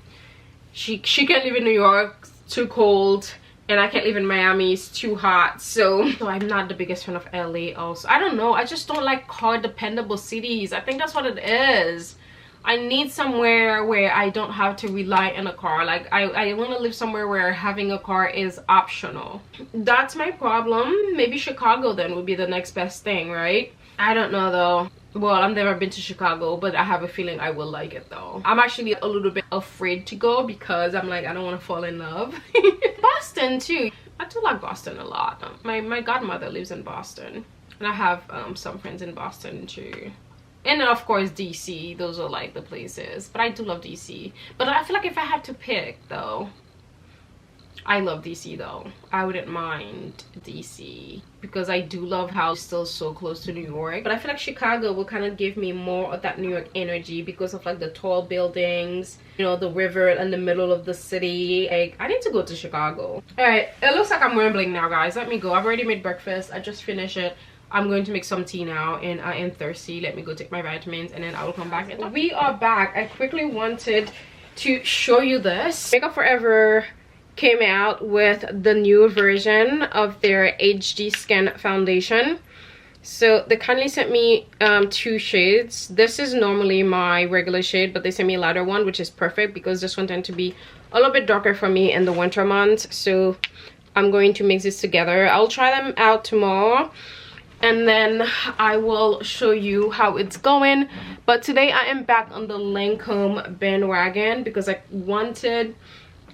she can't live in New York, it's too cold, and I can't live in Miami, it's too hot. So I'm not the biggest fan of LA also. I don't know, I just don't like car dependable cities. I think that's what it is. I need somewhere where I don't have to rely on a car. Like, I want to live somewhere where having a car is optional. That's my problem. Maybe Chicago then would be the next best thing, right? I don't know though. Well, I've never been to Chicago, but I have a feeling I will like it though. I'm actually a little bit afraid to go because I'm like, I don't want to fall in love. Boston too. I do like Boston a lot. My godmother lives in Boston, and I have some friends in Boston too. And then of course DC. Those are like the places. But I do love DC. But I feel like if I have to pick though, I love DC though. I wouldn't mind DC because I do love how it's still so close to New York. But I feel like Chicago will kind of give me more of that New York energy because of like the tall buildings, you know, the river in the middle of the city. Like, I need to go to Chicago. All right, it looks like I'm rambling now, guys. Let me go. I've already made breakfast. I just finished it. I'm going to make some tea now and I am thirsty. Let me go take my vitamins and then I will come back. And we are back. I quickly wanted to show you this. Makeup Forever came out with the new version of their HD Skin foundation. So they kindly sent me 2 shades. This is normally my regular shade, but they sent me a lighter one, which is perfect because this one tends to be a little bit darker for me in the winter months. So I'm going to mix this together. I'll try them out tomorrow and then I will show you how it's going. But today I am back on the Lancome bandwagon because I wanted,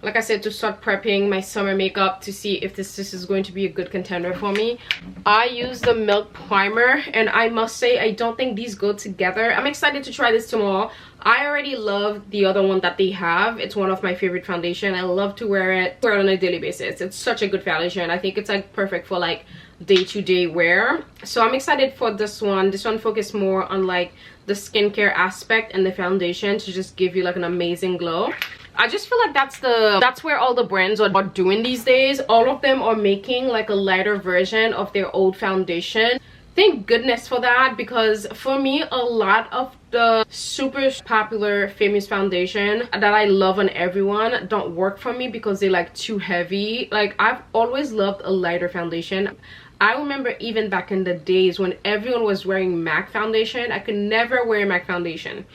like I said, to start prepping my summer makeup to see if this is going to be a good contender for me. I use the Milk Primer and I must say I don't think these go together. I'm excited to try this tomorrow. I already love the other one that they have. It's one of my favorite foundation. I love to wear it on a daily basis. It's such a good foundation. I think it's like perfect for like day-to-day wear. So I'm excited for this one. This one focuses more on like the skincare aspect and the foundation to just give you like an amazing glow. I just feel like that's where all the brands are doing these days. All of them are making like a lighter version of their old foundation. Thank goodness for that, because for me a lot of the super popular famous foundation that I love on everyone don't work for me because they're like too heavy. Like, I've always loved a lighter foundation. I remember even back in the days when everyone was wearing MAC foundation, I could never wear MAC foundation.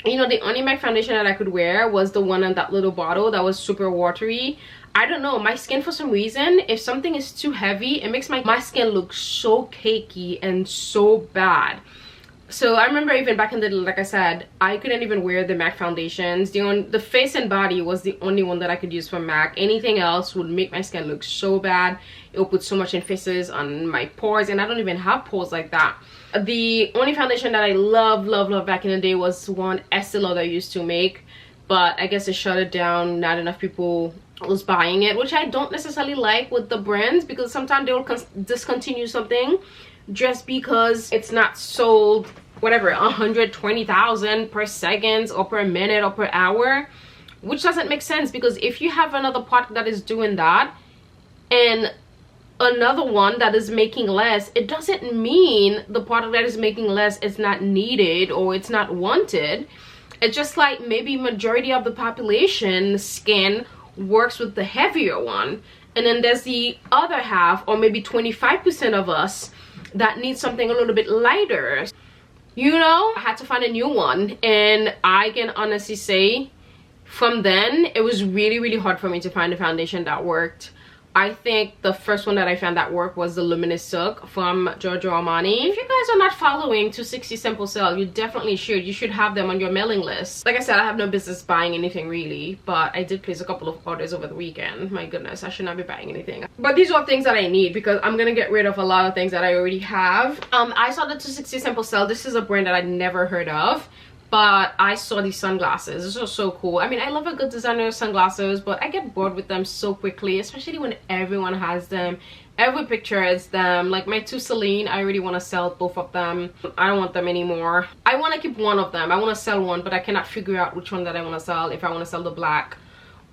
You know, the only MAC foundation that I could wear was the one in that little bottle that was super watery. I don't know, my skin, for some reason, if something is too heavy, it makes my skin look so cakey and so bad. So I remember even back in the day, like I said, I couldn't even wear the MAC foundations. The face and body was the only one that I could use for MAC. Anything else would make my skin look so bad. It would put so much emphasis on my pores, and I don't even have pores like that. The only foundation that I love back in the day was one Estee Lauder used to make, but I guess they shut it down. Not enough people was buying it, which I don't necessarily like with the brands, because sometimes they will discontinue something just because it's not sold whatever 120,000 per second or per minute or per hour, which doesn't make sense. Because if you have another product that is doing that and another one that is making less, it doesn't mean the product that is making less is not needed or it's not wanted. It's just like maybe majority of the population skin works with the heavier one, and then there's the other half, or maybe 25% of us, that needs something a little bit lighter. You know, I had to find a new one, and I can honestly say from then it was really hard for me to find a foundation that worked. I think the first one that I found that worked was the Luminous Silk from Giorgio Armani. If you guys are not following 260 Simple Sale, you definitely should. You should have them on your mailing list. Like I said, I have no business buying anything really, but I did place a couple of orders over the weekend. My goodness, I should not be buying anything. But these are things that I need because I'm gonna get rid of a lot of things that I already have. I saw the 260 Simple Sale. This is a brand that I'd never heard of, but I saw these sunglasses. This was so cool. I mean, I love a good designer sunglasses, but I get bored with them so quickly, especially when everyone has them. Every picture is them. Like my 2 Celine, I really want to sell both of them. I don't want them anymore. I want to keep one of them. I want to sell one, but I cannot figure out which one that I want to sell. If I want to sell the black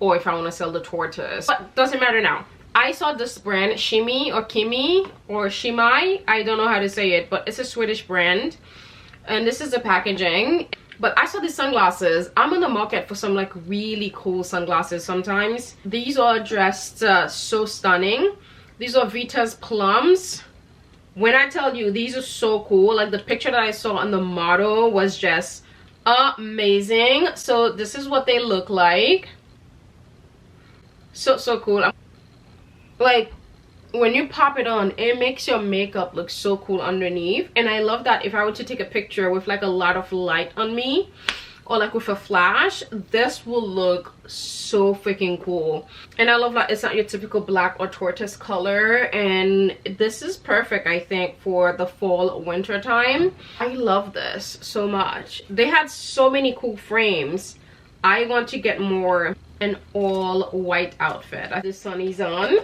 or if I want to sell the tortoise. But doesn't matter now. I saw this brand, Shimmy or Kimi or Shimai. I don't know how to say it, but it's a Swedish brand. And this is the packaging. But I saw these sunglasses. I'm on the market for some like really cool sunglasses sometimes. These are dressed so stunning. These are Vita's Plums. When I tell you, these are so cool. Like the picture that I saw on the model was just amazing. So this is what they look like. So cool. Like, when you pop it on, it makes your makeup look so cool underneath. And I love that if I were to take a picture with like a lot of light on me, or like with a flash, this will look so freaking cool. And I love that it's not your typical black or tortoise color, and this is perfect, I think, for the fall winter time. I love this so much. They had so many cool frames. I want to get more an all white outfit. The sun is on.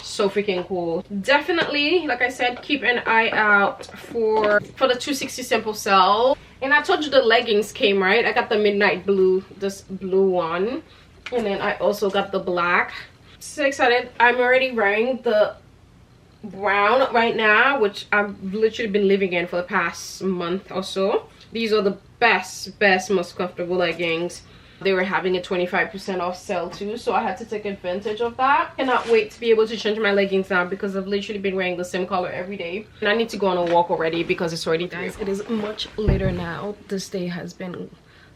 So freaking cool. Definitely, like I said, keep an eye out for the 260 simple sale. And I told you the leggings came, right? I got the midnight blue, this blue one, and then I also got the black. So excited. I'm already wearing the brown right now, which I've literally been living in for the past month or so. These are the best most comfortable leggings. They were having a 25% off sale too, so I had to take advantage of that. Cannot wait to be able to change my leggings now because I've literally been wearing the same color every day. And I need to go on a walk already because it's already 3. Guys, it is much later now. This day has been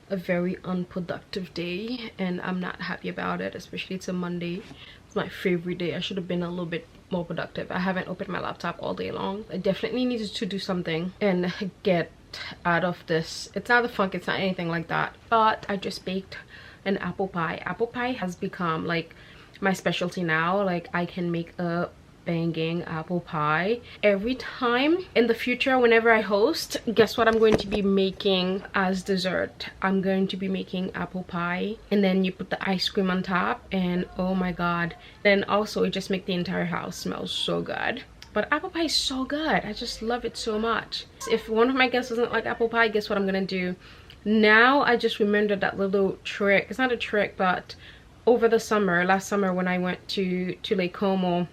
a very unproductive day and I'm not happy about it, especially it's a Monday. It's my favorite day. I should have been a little bit more productive. I haven't opened my laptop all day long. I definitely needed to do something and get out of this. It's not the funk, it's not anything like that, but I just baked an apple pie. Apple pie has become like my specialty now. Like I can make a banging apple pie every time. In the future, whenever I host, guess what I'm going to be making as dessert? I'm going to be making apple pie, and then you put the ice cream on top, and oh my god, then also it just makes the entire house smell so good. But apple pie is so good. I just love it so much. If one of my guests doesn't like apple pie, guess what I'm gonna do? Now I just remembered that little trick. It's not a trick, but over the summer, last summer when I went to Lake Como,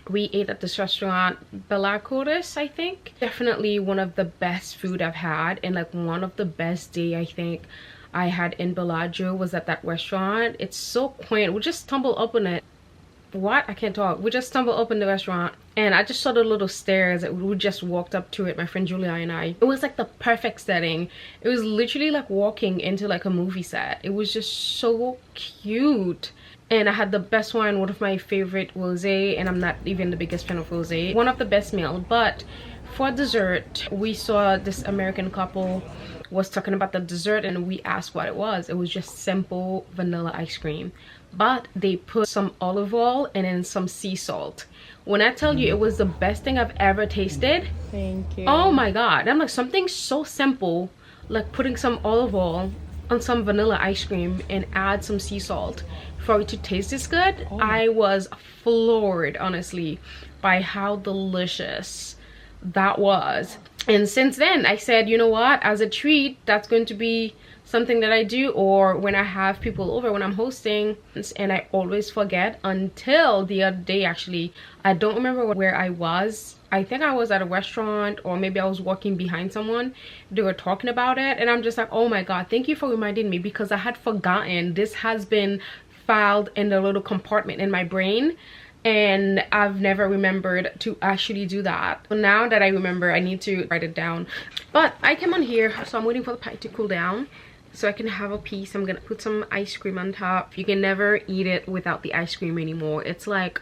we ate at this restaurant, Belacoris, I think. Definitely one of the best food I've had, and like one of the best day I think I had in Bellagio was at that restaurant. It's so quaint. We just stumbled up on it. What? I can't talk. We just stumbled up in the restaurant and I just saw the little stairs. We just walked up to it, my friend Julia and I. It was like the perfect setting. It was literally like walking into like a movie set. It was just so cute. And I had the best wine, one of my favorite rosé, and I'm not even the biggest fan of rosé. One of the best meal. But for dessert, we saw this American couple was talking about the dessert and we asked what it was. It was just simple vanilla ice cream, but they put some olive oil and then some sea salt. When I tell you it was the best thing I've ever tasted. Thank you. Oh my god. I'm like, something so simple like putting some olive oil on some vanilla ice cream and add some sea salt for it to taste this good. I was floored, honestly, by how delicious that was. And since then I said, you know what, as a treat, that's going to be something that I do, or when I have people over, when I'm hosting. And I always forget until the other day. Actually, I don't remember where I was. I think I was at a restaurant, or maybe I was walking behind someone. They were talking about it and I'm just like, oh my god, thank you for reminding me, because I had forgotten. This has been filed in the little compartment in my brain and I've never remembered to actually do that. So now that I remember, I need to write it down. But I came on here, so I'm waiting for the pie to cool down so I can have a piece. I'm gonna put some ice cream on top. You can never eat it without the ice cream anymore. It's like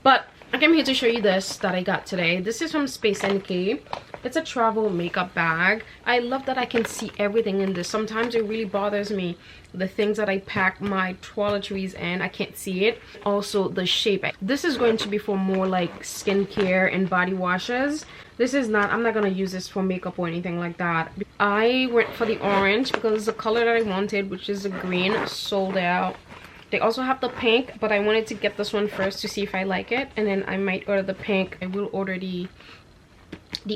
But I came here to show you this that I got today. This is from Space NK. It's a travel makeup bag. I love that I can see everything in this. Sometimes it really bothers me, the things that I pack my toiletries in, I can't see it. Also the shape. This is going to be for more like skincare and body washes. This is not, I'm not gonna use this for makeup or anything like that. I went for the orange because it's the color that I wanted, which is the green. Sold out. They also have the pink, but I wanted to get this one first to see if I like it, and then I might order the pink. I will order the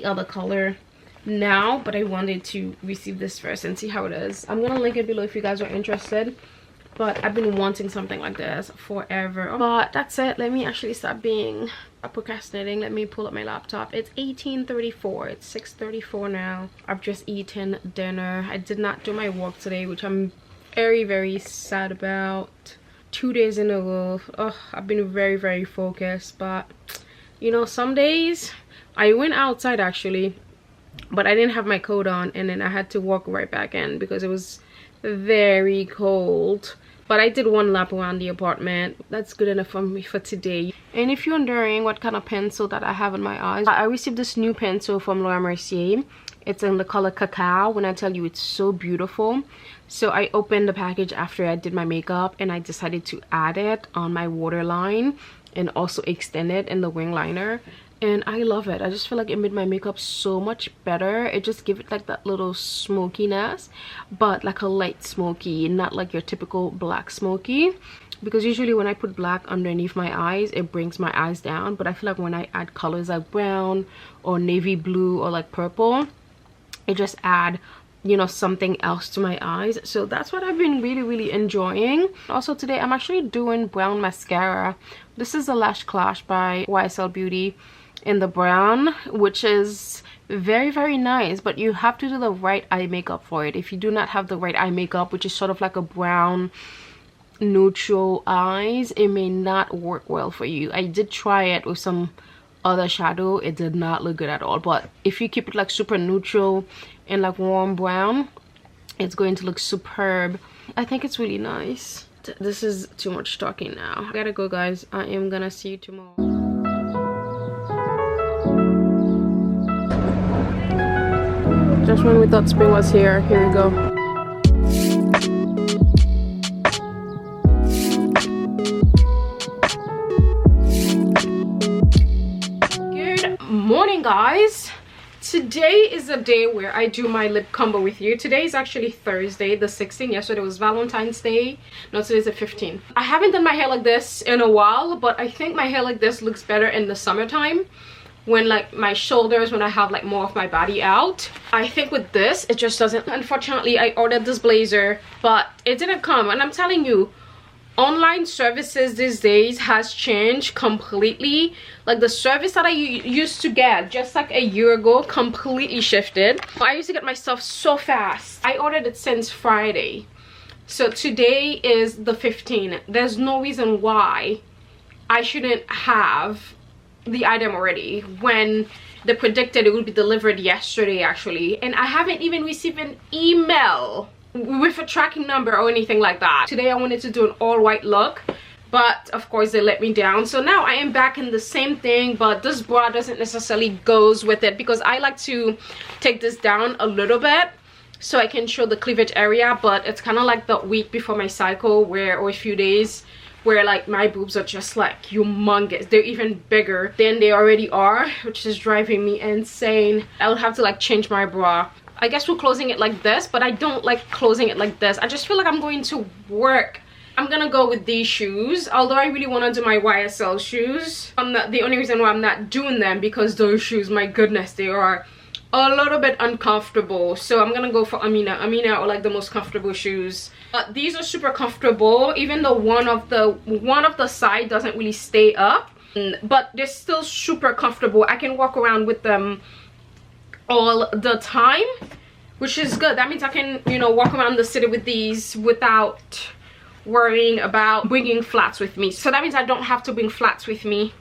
other color now, but I wanted to receive this first and see how it is. I'm gonna link it below if you guys are interested, but I've been wanting something like this forever. But that's it. Let me actually stop being procrastinating. Let me pull up my laptop. It's 18:34. It's 6:34 now. I've just eaten dinner. I did not do my walk today, which I'm very sad about. 2 days in a row. I've been very focused, but you know, some days I went outside actually, but I didn't have my coat on, and then I had to walk right back in because it was very cold. But I did one lap around the apartment. That's good enough for me for today. And if you're wondering what kind of pencil that I have in my eyes, I received this new pencil from Laura Mercier. It's in the color cacao. When I tell you, it's so beautiful. So I opened the package after I did my makeup, and I decided to add it on my waterline and also extend it in the wing liner. and I love it. I just feel like it made my makeup so much better. It just gave it like that little smokiness, but like a light smoky, not like your typical black smoky, because usually when I put black underneath my eyes, it brings my eyes down. But I feel like when I add colors like brown or navy blue or like purple, it just add, you know, something else to my eyes. So that's what I've been really enjoying. Also today I'm actually doing brown mascara. This is the Lash Clash by YSL Beauty in the brown, which is very nice, but you have to do the right eye makeup for it. If you do not have the right eye makeup, which is sort of like a brown neutral eyes, it may not work well for you. I did try it with some other shadow, it did not look good at all. But if you keep it like super neutral and like warm brown, it's going to look superb. I think it's really nice. This is too much talking now. I gotta go, guys. I am gonna see you tomorrow. Just when we thought spring was here we go. Morning, guys. Today is a day where I do my lip combo with you. Today is actually Thursday the 16th. Yesterday was Valentine's Day. No, today's the 15th. I haven't done my hair like this in a while, but I think my hair like this looks better in the summertime, when like my shoulders, when I have like more of my body out. I think with this it just doesn't. Unfortunately, I ordered this blazer but it didn't come, and I'm telling you, online services these days has changed completely. Like the service that I used to get just like a year ago completely shifted. I used to get my stuff so fast. I ordered it since Friday, so today is the 15th. There's no reason why I shouldn't have the item already when they predicted it would be delivered yesterday actually, and I haven't even received an email with a tracking number or anything like that. Today I wanted to do an all white look, but of course they let me down. So now I am back in the same thing, but this bra doesn't necessarily goes with it, because I like to take this down a little bit so I can show the cleavage area. But it's kind of like the week before my cycle, where, or a few days, where like my boobs are just like humongous. They're even bigger than they already are, which is driving me insane. I'll have to like change my bra. I guess we're closing it like this, but I don't like closing it like this. I just feel like I'm going to work. I'm gonna go with these shoes, although I really want to do my YSL shoes. The only reason why I'm not doing them, because those shoes, my goodness, they are a little bit uncomfortable. So I'm gonna go for Amina are like the most comfortable shoes. These are super comfortable, even though one of the side doesn't really stay up, but they're still super comfortable. I can walk around with them all the time, which is good. That means I can, you know, walk around the city with these without worrying about bringing flats with me. So that means I don't have to bring flats with me.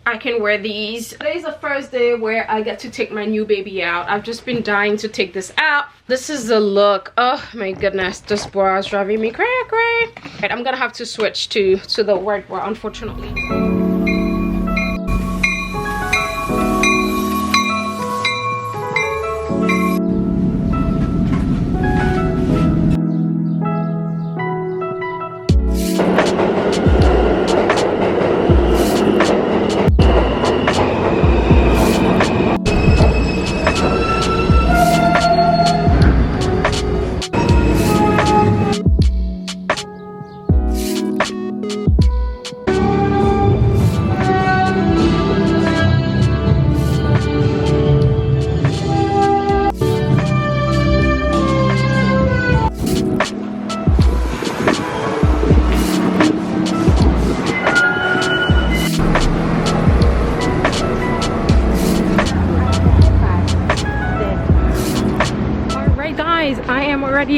I can wear these. Today's the first day where I get to take my new baby out. I've just been dying to take this out. This is the look. Oh my goodness, this bra is driving me cray. Right, I'm gonna have to switch to the white bra, unfortunately.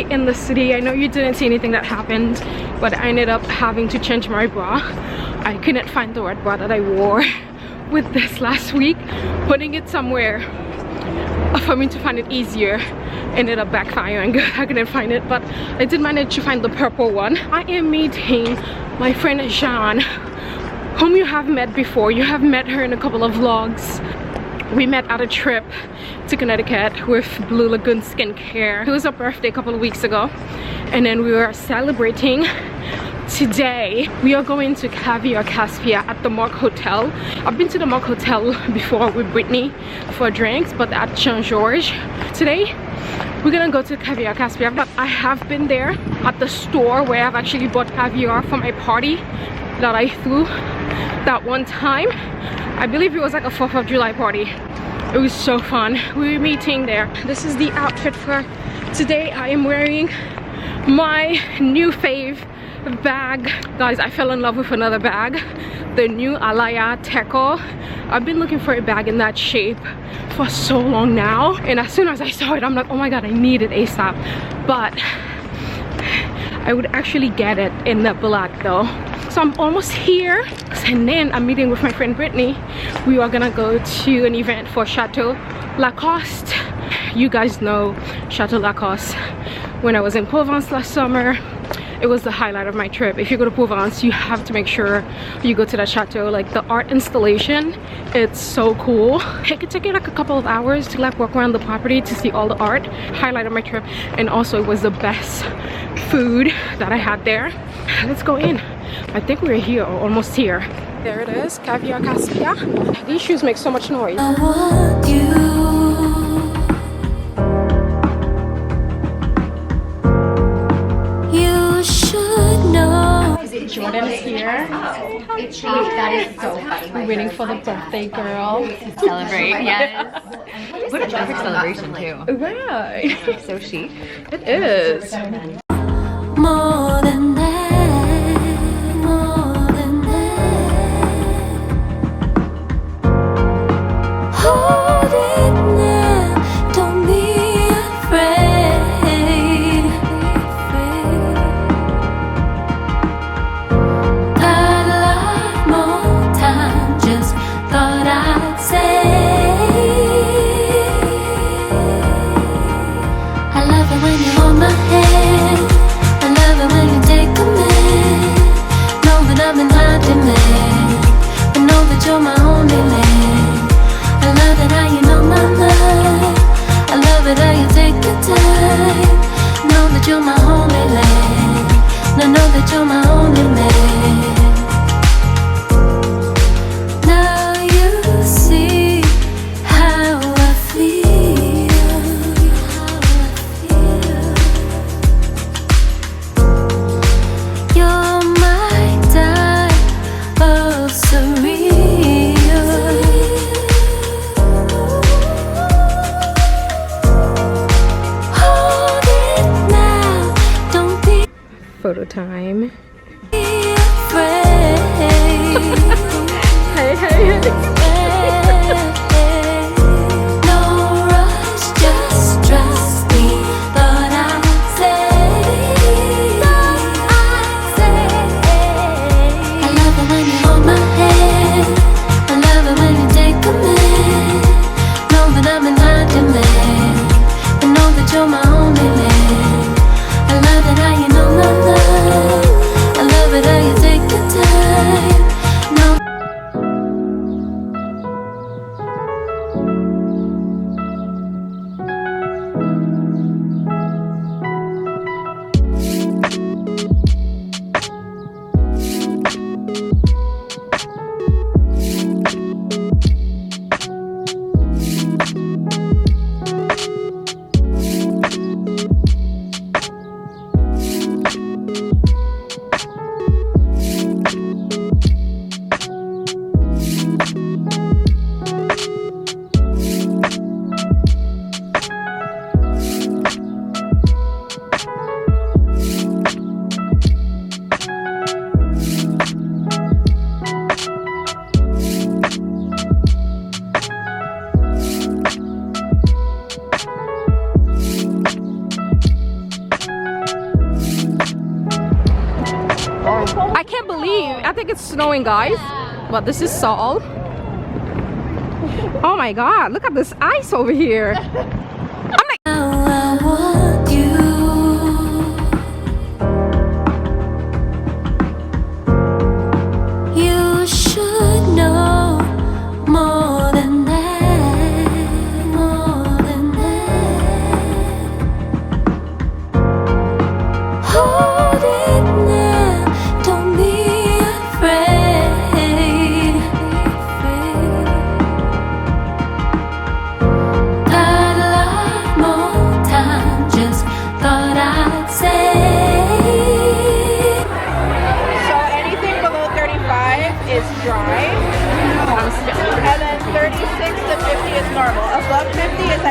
In the city. I know you didn't see anything that happened, but I ended up having to change my bra. I couldn't find the red bra that I wore with this last week. Putting it somewhere for me to find it easier ended up backfiring. I couldn't find it, but I did manage to find the purple one. I am meeting my friend Jean, whom you have met before. You have met her in a couple of vlogs. We met at a trip to Connecticut with Blue Lagoon Skincare. It was her birthday a couple of weeks ago, and then we were celebrating Today we are going to Caviar Kaspia at the Mark Hotel. I've been to the Mark Hotel before with Brittany for drinks, but at Jean-Georges. Today we're gonna go to Caviar Kaspia, but I have been there at the store where I've actually bought caviar for my party that I threw that one time. I believe it was like a 4th of July party. It was so fun. We were meeting there. This is the outfit for today. I am wearing my new fave bag. Guys, I fell in love with another bag, the new Alaya Teco. I've been looking for a bag in that shape for so long now, and as soon as I saw it, I'm like, oh my god, I need it ASAP. But I would actually get it in the black though. So I'm almost here, and then I'm meeting with my friend Brittany. We are gonna go to an event for Chateau Lacoste. You guys know Chateau Lacoste. When I was in Provence last summer, it was the highlight of my trip. If you go to Provence, you have to make sure you go to that chateau. Like the art installation, it's so cool. It could take you like a couple of hours to like walk around the property to see all the art. Highlight of my trip. And also it was the best food that I had there. Let's go in. I think we're here, or almost here. There it is, Caviar Kaspia. These shoes make so much noise. I want you. You should know. Jordan is here. That is so funny. We're waiting for the birthday girl. Celebrate, yes. What a perfect celebration too. Right. So chic. It is. More than that, more than that. Hold it now, don't be afraid. Got a lot more time, just thought I'd say. I love it when you hold my hand. I love it when you take a man. Know that I'm in high demand, but know that you're my only man. I love it how you know my mind. I love it how you take your time. Know that you're my only man. Now know that you're my only man. Now you see how I feel. You're my type of surreal. Hold it now, don't be Photo time. afraid. Hey, hey, hey. No rush, just trust me. Thought I'd say. I love it when you hold my hand. I love it when you take a man. Know that I'm in high demand, but know that you're my only man. I love it how you know my mind. I love it how you take your time. No. I can't believe, I think it's snowing, guys. But this is Seoul. Oh my god, look at this ice over here. Now I want you. You should know more than that, more than that. Hold it now,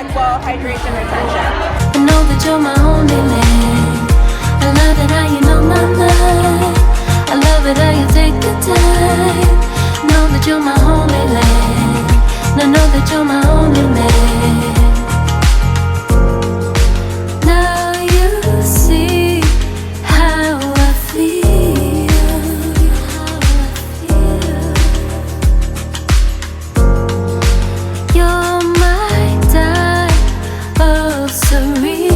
well, hydration retention. I know that you're my only man. I love it how you know my mind. I love it how you take the time. Know that you're my only land. And I know that you're my only man. Now you see how I feel. You're my type of surreal.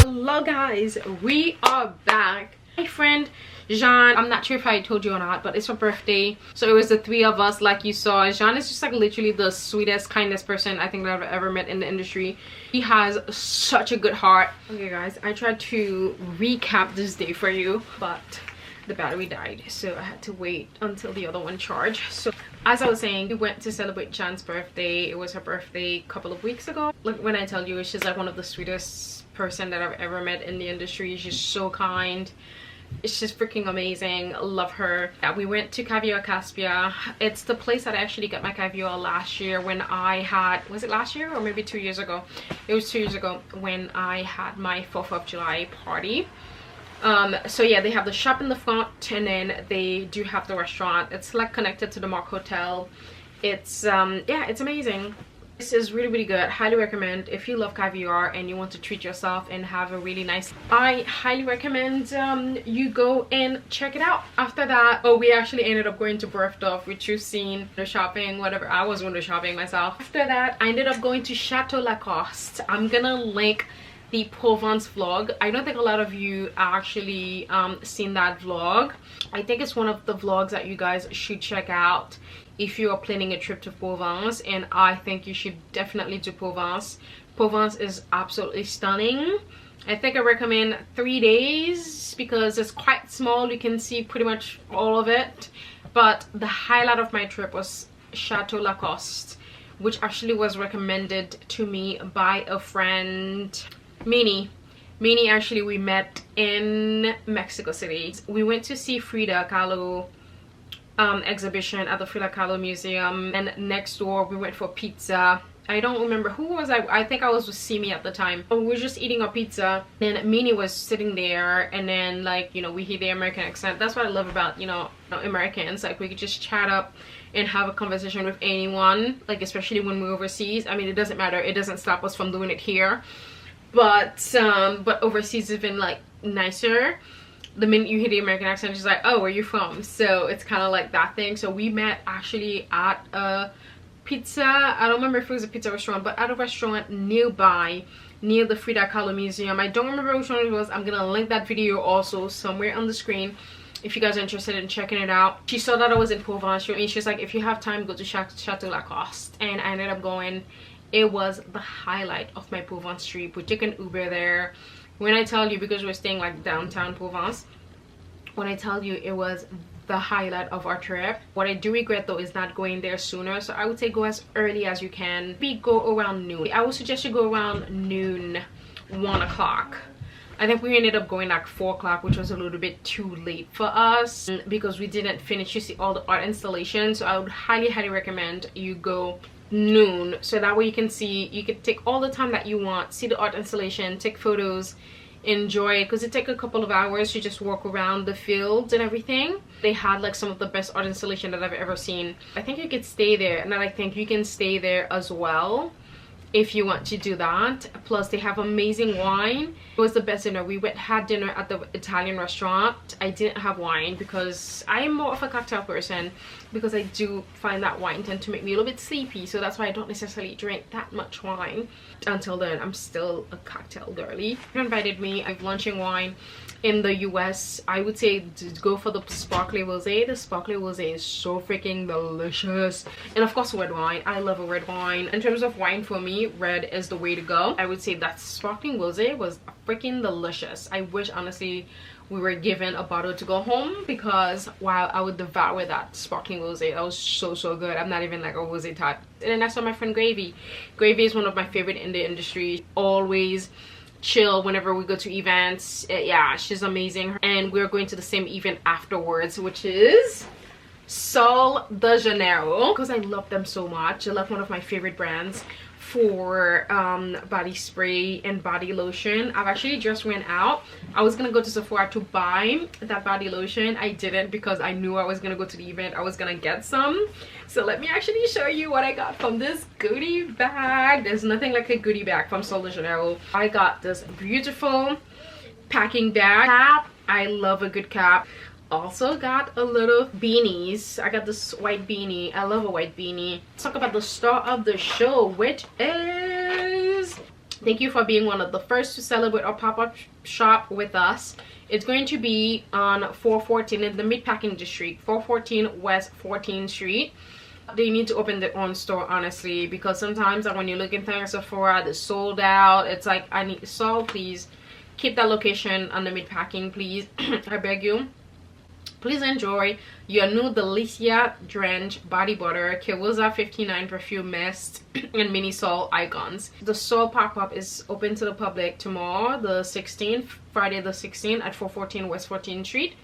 Hello guys, we are back. My friend Jean, I'm not sure if I told you or not, but it's her birthday, so it was the three of us. Like you saw, Jean is just like literally the sweetest, kindest person I think that I've ever met in the industry. He has such a good heart. Okay guys, I tried to recap this day for you, but the battery died, so I had to wait until the other one charged. So as I was saying, we went to celebrate Jan's birthday. It was her birthday a couple of weeks ago. Look, when I tell you, she's like one of the sweetest person that I've ever met in the industry. She's so kind. It's just freaking amazing. Love her. Yeah, we went to CAVIAR KASPIA. It's the place that I actually got my caviar last year when I had, was it last year or maybe 2 years ago? It was 2 years ago when I had my 4th of July party. So yeah, they have the shop in the front, and then they do have the restaurant. It's like connected to the Mark Hotel. It's yeah, it's amazing. This is really good. Highly recommend if you love caviar and you want to treat yourself and have a really nice, I highly recommend you go and check it out. After that, oh, we actually ended up going to Bergdorf, which you've seen, the shopping, whatever. I was window shopping myself. After that, I ended up going to Chateau Lacoste. I'm gonna link the Provence vlog. I don't think a lot of you actually seen that vlog. I think it's one of the vlogs that you guys should check out if you are planning a trip to Provence, and I think you should definitely do Provence. Provence is absolutely stunning. I think I recommend 3 days because it's quite small. You can see pretty much all of it, but the highlight of my trip was Chateau Lacoste, which actually was recommended to me by a friend, Minnie. Actually, we met in Mexico City. We went to see Frida Kahlo exhibition at the Frida Kahlo Museum, and next door we went for pizza. I don't remember who was I think I was with Simi at the time. We were just eating our pizza, and Minnie was sitting there, and then, like, you know, we hear the American accent. That's what I love about, you know, Americans. Like, we could just chat up and have a conversation with anyone, like, especially when we're overseas. I mean, it doesn't matter, it doesn't stop us from doing it here, but overseas has been like nicer. The minute you hear the American accent, it's like, oh, where are you from? So it's kind of like that thing. So we met actually at a pizza, I don't remember if it was a pizza restaurant, but at a restaurant nearby, near the Frida Kahlo Museum. I don't remember which one it was. I'm gonna link that video also somewhere on the screen if you guys are interested in checking it out. She saw that I was in Provence, and she's like, if you have time, go to Chateau Lacoste. And I ended up going. It was the highlight of my Provence trip. We took an Uber there. When I tell you, because we're staying like downtown Provence, when I tell you it was the highlight of our trip. What I do regret though is not going there sooner, so I would say go as early as you can. Maybe go around noon. I would suggest you go around noon, 1 o'clock. I think we ended up going like 4 o'clock, which was a little bit too late for us because we didn't finish to see all the art installations. So I would highly recommend you go noon, so that way you can see, you can take all the time that you want, see the art installation, take photos, enjoy it, because it takes a couple of hours to just walk around the fields and everything. They had like some of the best art installation that I've ever seen. I think you could stay there, and I think you can stay there as well if you want to do that. Plus they have amazing wine. It was the best dinner. We had dinner at the Italian restaurant. I didn't have wine because I am more of a cocktail person, because I do find that wine tend to make me a little bit sleepy, so that's why I don't necessarily drink that much wine. Until then, I'm still a cocktail girly. You invited me. I've launching wine in the US. I would say to go for the sparkly rosé. The sparkly rosé is so freaking delicious, and of course red wine. I love a red wine. In terms of wine, for me, red is the way to go. I would say that sparkling rosé was freaking delicious. I wish honestly we were given a bottle to go home, because wow, I would devour that sparkling rosé. That was so good. I'm not even like a rosé type. And then I saw my friend Gravy. Gravy is one of my favorite in the industry. Always chill whenever we go to events. Yeah, she's amazing, and we're going to the same event afterwards, which is Sol de Janeiro, because I love them so much. They're like one of my favorite brands for body spray and body lotion. I've actually just went out. I was gonna go to Sephora to buy that body lotion. I didn't because I knew I was gonna go to the event. I was gonna get some. So let me actually show you what I got from this Goodie bag. There's nothing like a Goodie bag from Sol de Janeiro. I got this beautiful packing bag. Cap. I love a good cap. Also got a little beanies. I got this white beanie. I love a white beanie. Let's talk about the star of the show, which is, thank you for being one of the first to celebrate our pop-up shop with us. It's going to be on 414 in the Meatpacking District, 414 West 14th Street. They need to open their own store, honestly, because sometimes when you look in things at Sephora, they're sold out. It's like, I need, so please keep that location on the Meatpacking, please. I beg you. Please enjoy your new Delicia Drench Body Butter, Kiwuza 59 Perfume Mist, and Mini Sol Icons. The Sol pop-up is open to the public tomorrow, the 16th, Friday the 16th at 414 West 14th Street.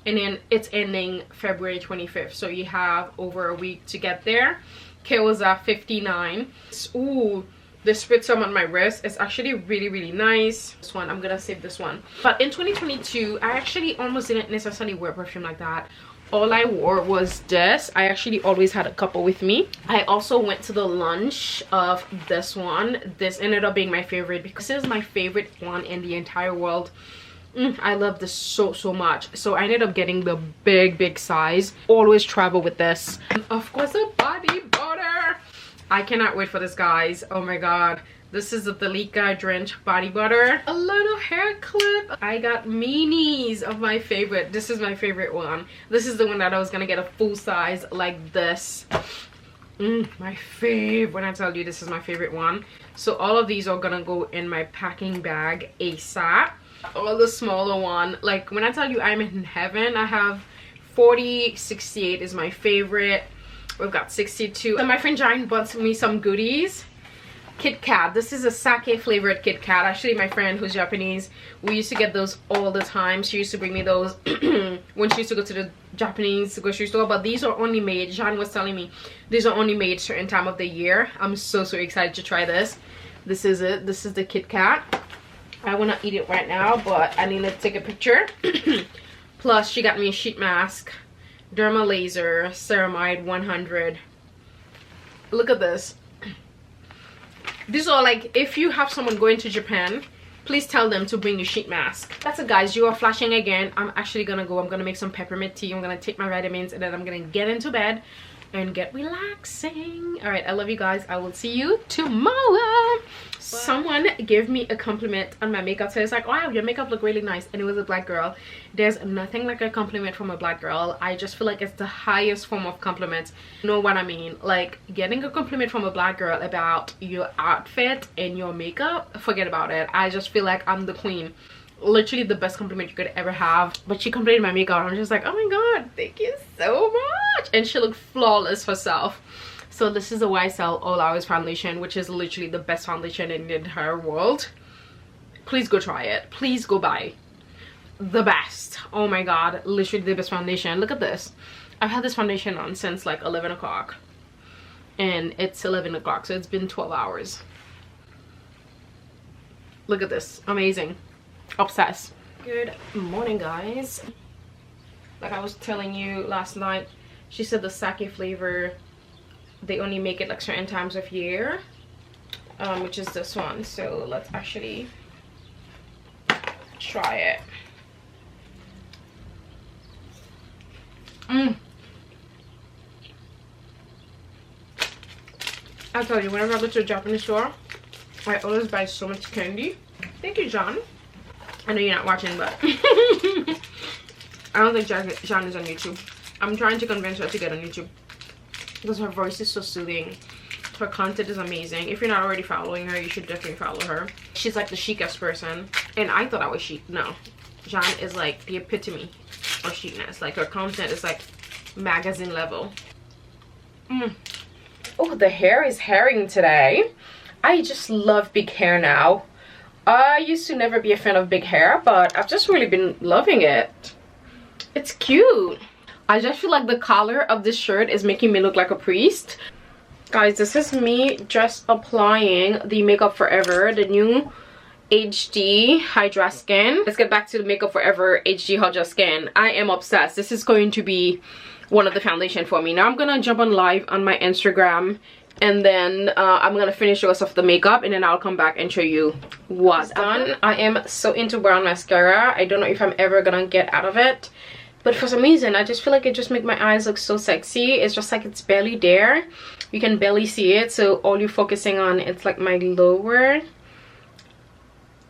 And then it's ending February 25th. So you have over a week to get there. Kiwuza 59. Ooh. The spritz on my wrist is actually really nice. This one, I'm gonna save this one. But in 2022, I actually almost didn't necessarily wear perfume like that. All I wore was this. I actually always had a couple with me. I also went to the launch of this one. This ended up being my favorite because this is my favorite one in the entire world. I love this so much. So I ended up getting the big size. Always travel with this. And of course, a body butter. I cannot wait for this, guys. Oh my god. This is the Delica Drench Body Butter. A little hair clip. I got minis of my favorite. This is my favorite one. This is the one that I was gonna get a full size like this. My fave. When I tell you this is my favorite one. So all of these are gonna go in my packing bag ASAP. All the smaller one. Like when I tell you I'm in heaven, I have 40, 68 is my favorite. We've got 62. So my friend Giant bought me some goodies. Kit Kat. This is a sake flavored Kit Kat. Actually, my friend who's Japanese, we used to get those all the time. She used to bring me those when she used to go to the Japanese grocery store. But these are only made, Jean was telling me, these are only made certain time of the year. I'm so excited to try this. This is it. This is the Kit Kat. I want to eat it right now, but I need to take a picture. Plus, she got me a sheet mask. Derma Laser Ceramide 100. Look at this. These are like, if you have someone going to Japan, please tell them to bring you sheet mask. That's it, guys. You are flashing again. I'm actually gonna go. I'm gonna make some peppermint tea. I'm gonna take my vitamins and then I'm gonna get into bed and get relaxing. All right, I love you guys. I will see you tomorrow. Someone gave me a compliment on my makeup. So it's like, wow, your makeup look really nice, and it was a black girl. There's nothing like a compliment from a black girl. I just feel like it's the highest form of compliments. You know what I mean? Like getting a compliment from a black girl about your outfit and your makeup, forget about it. I just feel like I'm the queen. Literally the best compliment you could ever have. But she complimented my makeup and I'm just like, oh my god, thank you so much. And she looked flawless herself. So this is the YSL All Hours foundation, which is literally the best foundation in the entire world. Please go try it. Please go buy. The best. Oh my god, literally the best foundation. Look at this. I've had this foundation on since like 11 o'clock. And it's 11 o'clock, so it's been 12 hours. Look at this. Amazing. Obsessed. Good morning, guys. Like I was telling you last night, she said the sake flavor, they only make it like certain times of year, which is this one. So let's actually try it. I tell you, whenever I go to a Japanese store, I always buy so much candy. Thank you, John. I know you're not watching, but I don't think John is on YouTube. I'm trying to convince her to get on YouTube because her voice is so soothing. Her content is amazing. If you're not already following her, you should definitely follow her. She's like the chicest person, and I thought I was chic. No, John is like the epitome of chicness. Like her content is like magazine level. Oh, the hair is herring today. I just love big hair now. I used to never be a fan of big hair, but I've just really been loving it. It's cute. I just feel like the collar of this shirt is making me look like a priest. Guys, this is me just applying the Makeup Forever, the new HD Hydra Skin. Let's get back to the Makeup Forever HD Hydra Skin. I am obsessed. This is going to be one of the foundation for me. Now I'm gonna jump on live on my Instagram, and then I'm gonna finish the rest of the makeup, and then I'll come back and show you what's done. I am so into brown mascara. I don't know if I'm ever gonna get out of it, but for some reason I just feel like it just makes my eyes look so sexy. It's just like it's barely there. You can barely see it, so all you're focusing on, it's like my lower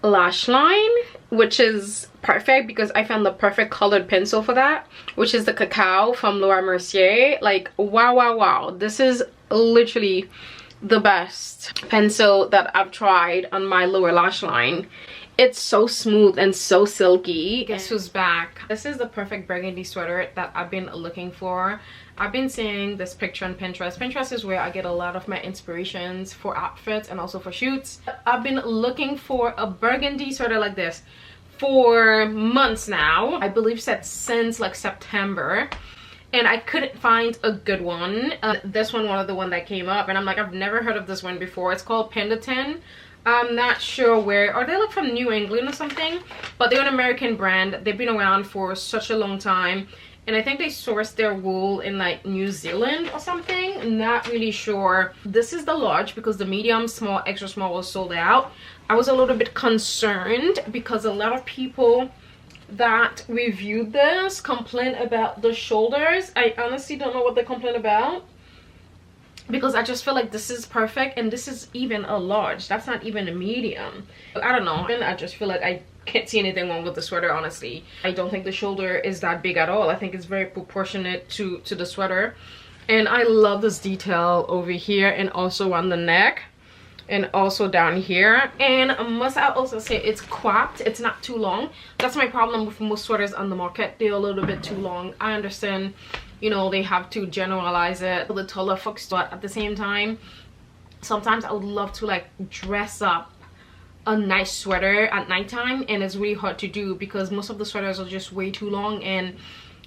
lash line, which is perfect because I found the perfect colored pencil for that, which is the Cacao from Laura Mercier. Like, wow, wow, wow, this is literally the best pencil that I've tried on my lower lash line. It's so smooth and so silky. Guess who's back? This is the perfect burgundy sweater that I've been looking for. I've been seeing this picture on Pinterest. Pinterest is where I get a lot of my inspirations for outfits and also for shoots. I've been looking for a burgundy sweater like this for months now. I believe since like September, and I couldn't find a good one. This one of the one that came up, and I'm like, I've never heard of this one before. It's called Pendleton. I'm not sure where, are they like from New England or something? But they're an American brand. They've been around for such a long time, and I think they sourced their wool in like New Zealand or something. Not really sure. This is the large because the medium, small, extra small was sold out. I was a little bit concerned because a lot of people that reviewed this complain about the shoulders. I honestly don't know what they complain about, because I just feel like this is perfect, and this is even a large. That's not even a medium. I don't know, and I just feel like I can't see anything wrong with the sweater, honestly. I don't think the shoulder is that big at all. I think it's very proportionate to the sweater, and I love this detail over here and also on the neck and also down here. And must I also say, it's cropped, it's not too long. That's my problem with most sweaters on the market. They're a little bit too long. I understand, you know, they have to generalize it for the taller folks, but at the same time, sometimes I would love to like dress up a nice sweater at nighttime, and it's really hard to do because most of the sweaters are just way too long, and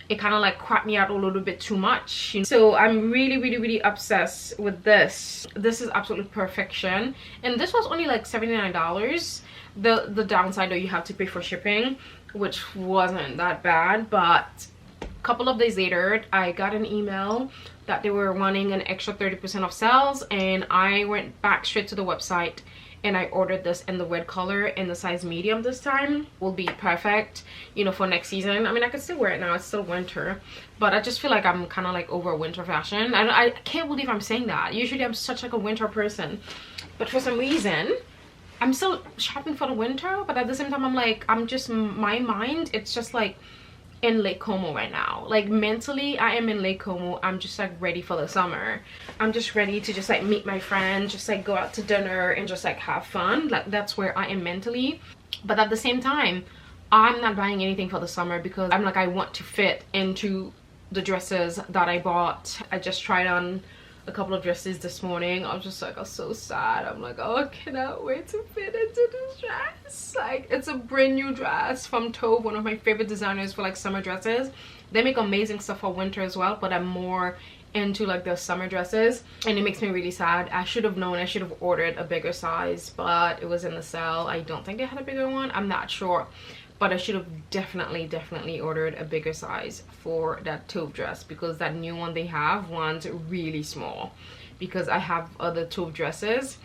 it kind of like cropped me out a little bit too much. So I'm really obsessed with this. This is absolute perfection, and this was only like $79. The downside though, you have to pay for shipping, which wasn't that bad. But a couple of days later, I got an email that they were running an extra 30% off sales, and I went back straight to the website and I ordered this in the red color in the size medium. This time will be perfect, you know, for next season. I mean, I can still wear it now, it's still winter, but I just feel like I'm kind of like over winter fashion. I can't believe I'm saying that. Usually I'm such like a winter person, but for some reason I'm still shopping for the winter, but at the same time I'm like, I'm just, my mind, it's just like in Lake Como right now. Like mentally I am in Lake Como. I'm just like ready for the summer. I'm just ready to just like meet my friends, just like go out to dinner and just like have fun. Like that's where I am mentally. But at the same time, I'm not buying anything for the summer because I'm like, I want to fit into the dresses that I bought. I just tried on a couple of dresses this morning. I was just like, I'm so sad. I'm like, oh, I cannot wait to fit into this dress. Like, it's a brand new dress from Tove, one of my favorite designers for like summer dresses. They make amazing stuff for winter as well, but I'm more into like the summer dresses, and it makes me really sad. I should have known. I should have ordered a bigger size, but it was in the sale. I don't think they had a bigger one. I'm not sure, but I should have definitely ordered a bigger size for that taupe dress, because that new one they have one's really small. Because I have other taupe dresses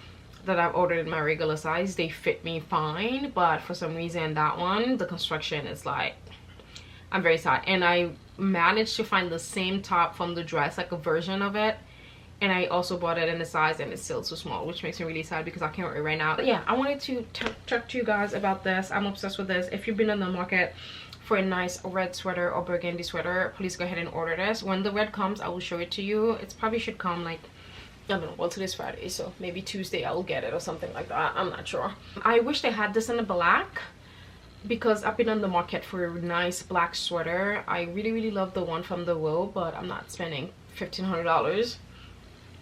that I've ordered in my regular size, they fit me fine, but for some reason that one, the construction is like, I'm very sad. And I managed to find the same top from the dress, like a version of it, and I also bought it in the size, and it's still too small, which makes me really sad because I can't wear it right now. But yeah, I wanted to talk to you guys about this. I'm obsessed with this. If you've been in the market for a nice red sweater or burgundy sweater, please go ahead and order this. When the red comes, I will show it to you. It probably should come like, I don't know, well, today's Friday, so maybe Tuesday I'll get it or something like that. I'm not sure. I wish they had this in the black, because I've been on the market for a nice black sweater. I really love the one from the Row, but I'm not spending $1,500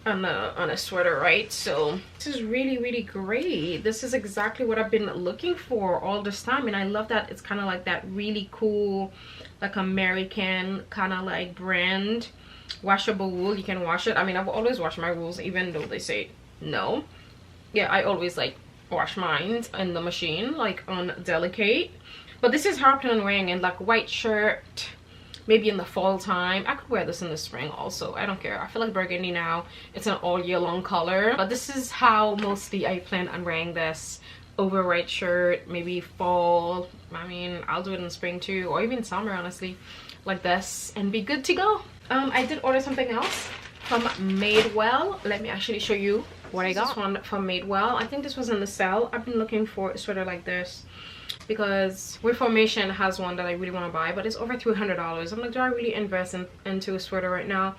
on a sweater, right? So this is really great. This is exactly what I've been looking for all this time, and I love that it's kind of like that really cool, like American kind of like brand washable wool. You can wash it. I mean, I've always washed my wools even though they say no. Yeah, I always like wash mine in the machine, like on delicate. But this is how I plan on wearing it, like white shirt, maybe in the fall time. I could wear this in the spring also, I don't care. I feel like burgundy now, it's an all year long color. But this is how mostly I plan on wearing this, over white shirt, maybe fall. I mean, I'll do it in spring too, or even summer, honestly, like this, and be good to go. I did order something else from Madewell. Let me actually show you what I got. This one from Madewell. I think this was in the sale. I've been looking for a sweater like this because Reformation has one that I really want to buy, but it's over $300. I'm like, do I really invest into a sweater right now?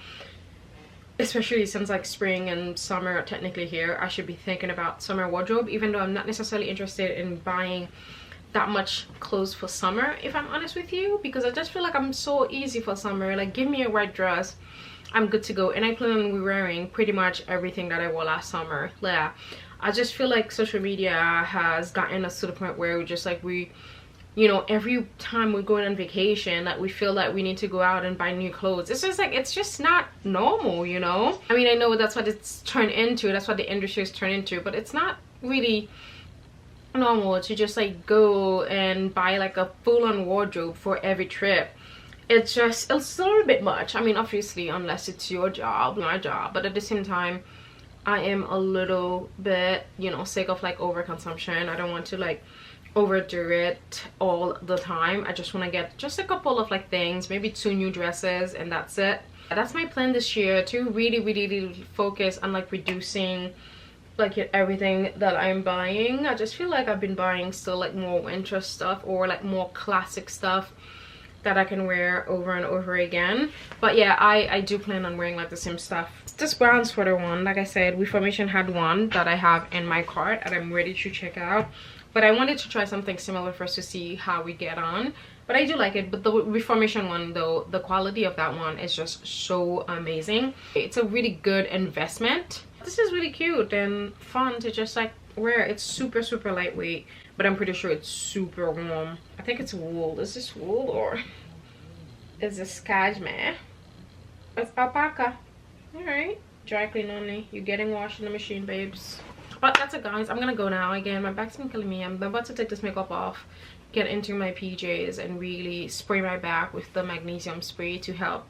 Especially since like spring and summer are technically here. I should be thinking about summer wardrobe, even though I'm not necessarily interested in buying that much clothes for summer, if I'm honest with you, because I just feel like I'm so easy for summer. Like, give me a white dress, I'm good to go. And I plan on wearing pretty much everything that I wore last summer. Yeah, I just feel like social media has gotten us to the point where we just like, you know, every time we're going on vacation, like we feel like we need to go out and buy new clothes. It's just like, it's just not normal, you know? I mean, I know that's what it's turned into, that's what the industry is turned into, but it's not really normal to just like go and buy like a full-on wardrobe for every trip. It's just, it's a little bit much. I mean, obviously, unless it's your job, my job, but at the same time, I am a little bit, you know, sick of like overconsumption. I don't want to like overdo it all the time. I just want to get just a couple of like things, maybe 2 new dresses, and that's it. That's my plan this year, to really focus on like reducing like everything that I'm buying. I just feel like I've been buying still like more winter stuff, or like more classic stuff that I can wear over and over again. But yeah, I do plan on wearing like the same stuff. This brown sweater one, like I said, Reformation had one that I have in my cart and I'm ready to check out. But I wanted to try something similar first to see how we get on. But I do like it. But the Reformation one though, the quality of that one is just so amazing. It's a really good investment. This is really cute and fun to just like wear. It's super lightweight, but I'm pretty sure it's super warm. I think it's wool. Is this wool or is this cashmere? It's alpaca. All right, dry clean only. You're getting washed in the machine, babes. But that's it, guys. I'm gonna go now. Again, my back's been killing me. I'm about to take this makeup off, get into my PJs, and really spray my back with the magnesium spray to help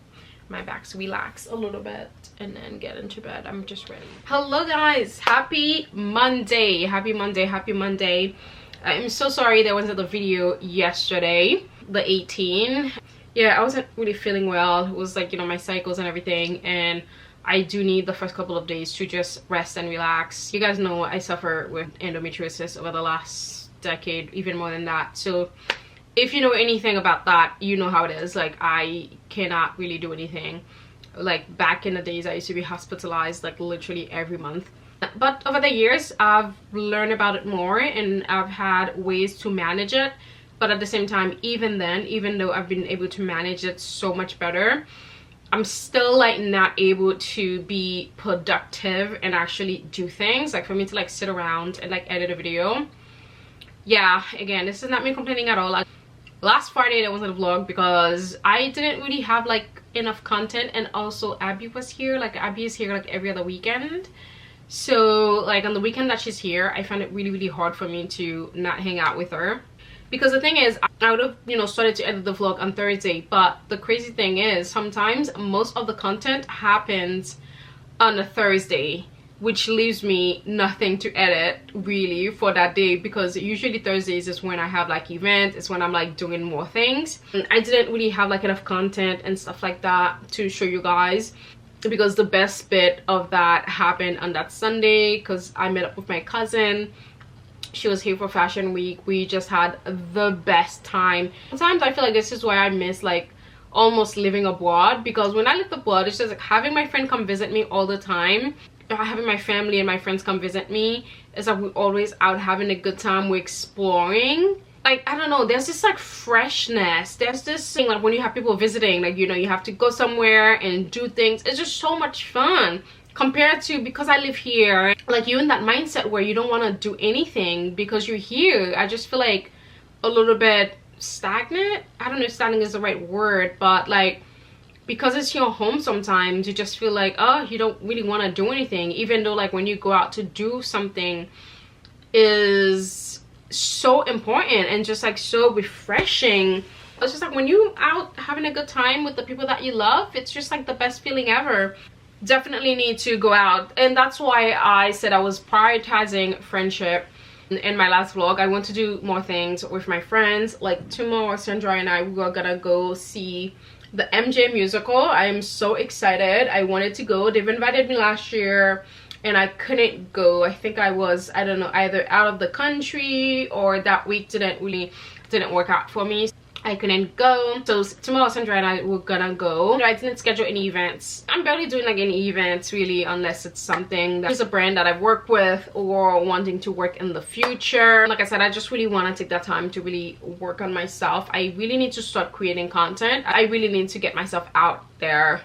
my back relax a little bit, and then get into bed. I'm just ready. Hello guys, happy Monday. Happy Monday. I'm so sorry there wasn't a video yesterday, the 18th. Yeah, I wasn't really feeling well. It was like, you know, my cycles and everything, and I do need the first couple of days to just rest and relax. You guys know I suffer with endometriosis over the last decade, even more than that. So if you know anything about that, you know how it is. Like, I cannot really do anything. Like, back in the days, I used to be hospitalized like literally every month. But over the years, I've learned about it more and I've had ways to manage it. But at the same time, even then, even though I've been able to manage it so much better, I'm still like not able to be productive and actually do things. Like, for me to like sit around and like edit a video. Yeah, again, this is not me complaining at all. Last Friday there wasn't a vlog because I didn't really have like enough content, and also Abby was here. Like, Abby is here like every other weekend, so like on the weekend that she's here, I found it really hard for me to not hang out with her. Because the thing is, I would have, you know, started to edit the vlog on Thursday, but the crazy thing is sometimes most of the content happens on a Thursday, which leaves me nothing to edit really for that day, because usually Thursdays is when I have like events, it's when I'm like doing more things. And I didn't really have like enough content and stuff like that to show you guys, because the best bit of that happened on that Sunday, because I met up with my cousin. She was here for Fashion Week. We just had the best time. Sometimes I feel like this is why I miss like almost living abroad, because when I lived abroad, it's just like having my friend come visit me all the time, having my family and my friends come visit me. It's like we're always out having a good time, we're exploring. Like, I don't know, there's this like freshness, there's this thing like when you have people visiting, like, you know, you have to go somewhere and do things. It's just so much fun compared to, because I live here, like, you're in that mindset where you don't want to do anything because you're here. I just feel like a little bit stagnant. I don't know if stagnant is the right word, but like because it's your home, sometimes you just feel like, oh, you don't really want to do anything, even though like when you go out to do something is so important and just like so refreshing. It's just like when you out having a good time with the people that you love, it's just like the best feeling ever. Definitely need to go out, and that's why I said I was prioritizing friendship in my last vlog. I want to do more things with my friends. Like tomorrow, Sandra and I, we are gonna go see the MJ musical. I am so excited. I wanted to go. They've invited me last year and I couldn't go. I think I was, I don't know, either out of the country or that week didn't work out for me. I couldn't go. So tomorrow, Sandra and I were gonna go. I didn't schedule any events. I'm barely doing like any events really, unless it's something that is a brand that I've worked with or wanting to work in the future. Like I said, I just really want to take that time to really work on myself. I really need to start creating content. I really need to get myself out there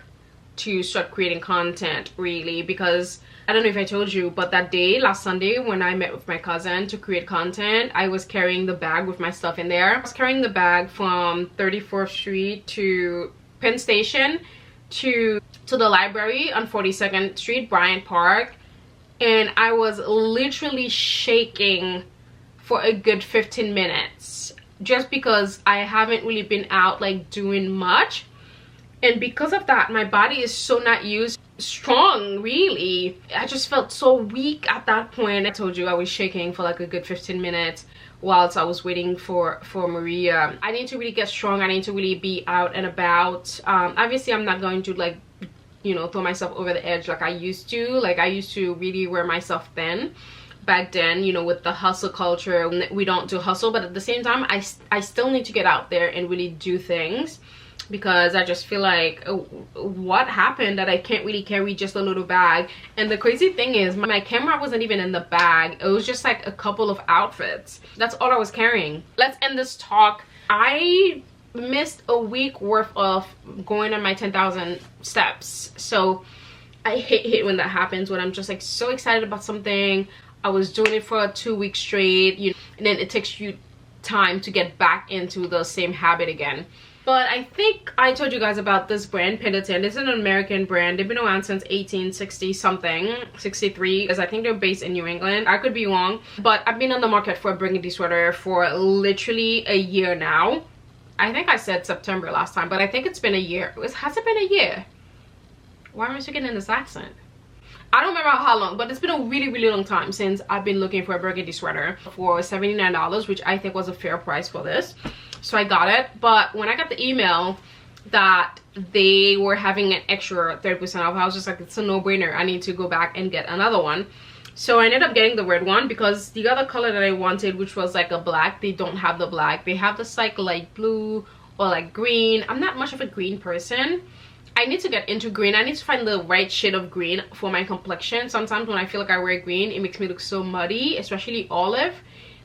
to start creating content, really, because I don't know if I told you, but that day, last Sunday, when I met with my cousin to create content, I was carrying the bag with my stuff in there. I was carrying the bag from 34th Street to Penn Station to the library on 42nd Street, Bryant Park, and I was literally shaking for a good 15 minutes just because I haven't really been out like doing much. And because of that, my body is so not used strong, really. I just felt so weak at that point. I told you I was shaking for like a good 15 minutes whilst I was waiting for Maria. I need to really get strong. I need to really be out and about. Obviously, I'm not going to like, you know, throw myself over the edge like I used to. Like I used to really wear myself thin. Back then, you know, with the hustle culture, we don't do hustle, but at the same time, I still need to get out there and really do things. Because I just feel like, what happened that I can't really carry just a little bag? And the crazy thing is, my camera wasn't even in the bag. It was just like a couple of outfits. That's all I was carrying. Let's end this talk. I missed a week worth of going on my 10,000 steps. So I hate when that happens, when I'm just like so excited about something. I was doing it for 2 weeks straight, you know, and then it takes you time to get back into the same habit again. But I think I told you guys about this brand, Pendleton. It's an American brand. They've been around since 1860 something, 63, because I think they're based in New England. I could be wrong, but I've been on the market for a burgundy sweater for literally a year now. I think I said September last time, but I think it's been a year. Has it been a year? Why am I speaking in this accent? I don't remember how long, but it's been a really long time since I've been looking for a burgundy sweater for $79, which I think was a fair price for this. So I got it. But when I got the email that they were having an extra 30% off, I was just like, it's a no-brainer. I need to go back and get another one. So I ended up getting the red one because the other color that I wanted, which was like a black, they don't have the black. They have this like light blue or like green. I'm not much of a green person. I need to get into green. I need to find the right shade of green for my complexion. Sometimes when I feel like I wear green, it makes me look so muddy, especially olive.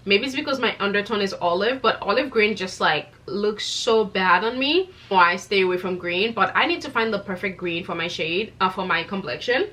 Maybe it's because my undertone is olive, but olive green just like looks so bad on me. Why I stay away from green, but I need to find the perfect green for my shade, for my complexion.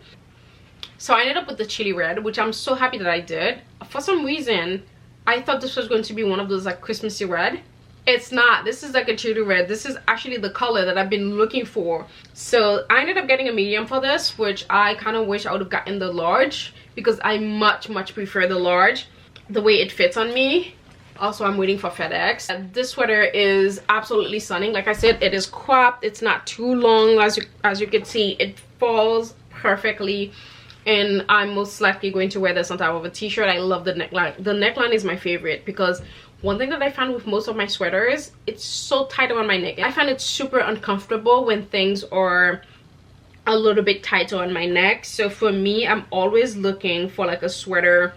So I ended up with the chili red, which I'm so happy that I did. For some reason, I thought this was going to be one of those like Christmassy red. It's not. This is like a chili red. This is actually the color that I've been looking for. So I ended up getting a medium for this, which I kind of wish I would have gotten the large because I much prefer the large, the way it fits on me. Also, I'm waiting for FedEx. This sweater is absolutely stunning. Like I said, it is cropped. It's not too long. As you can see, it falls perfectly. And I'm most likely going to wear this on top of a t-shirt. I love the neckline. The neckline is my favorite because one thing that I found with most of my sweaters, it's so tight around my neck. I find it super uncomfortable when things are a little bit tighter on my neck. So for me, I'm always looking for like a sweater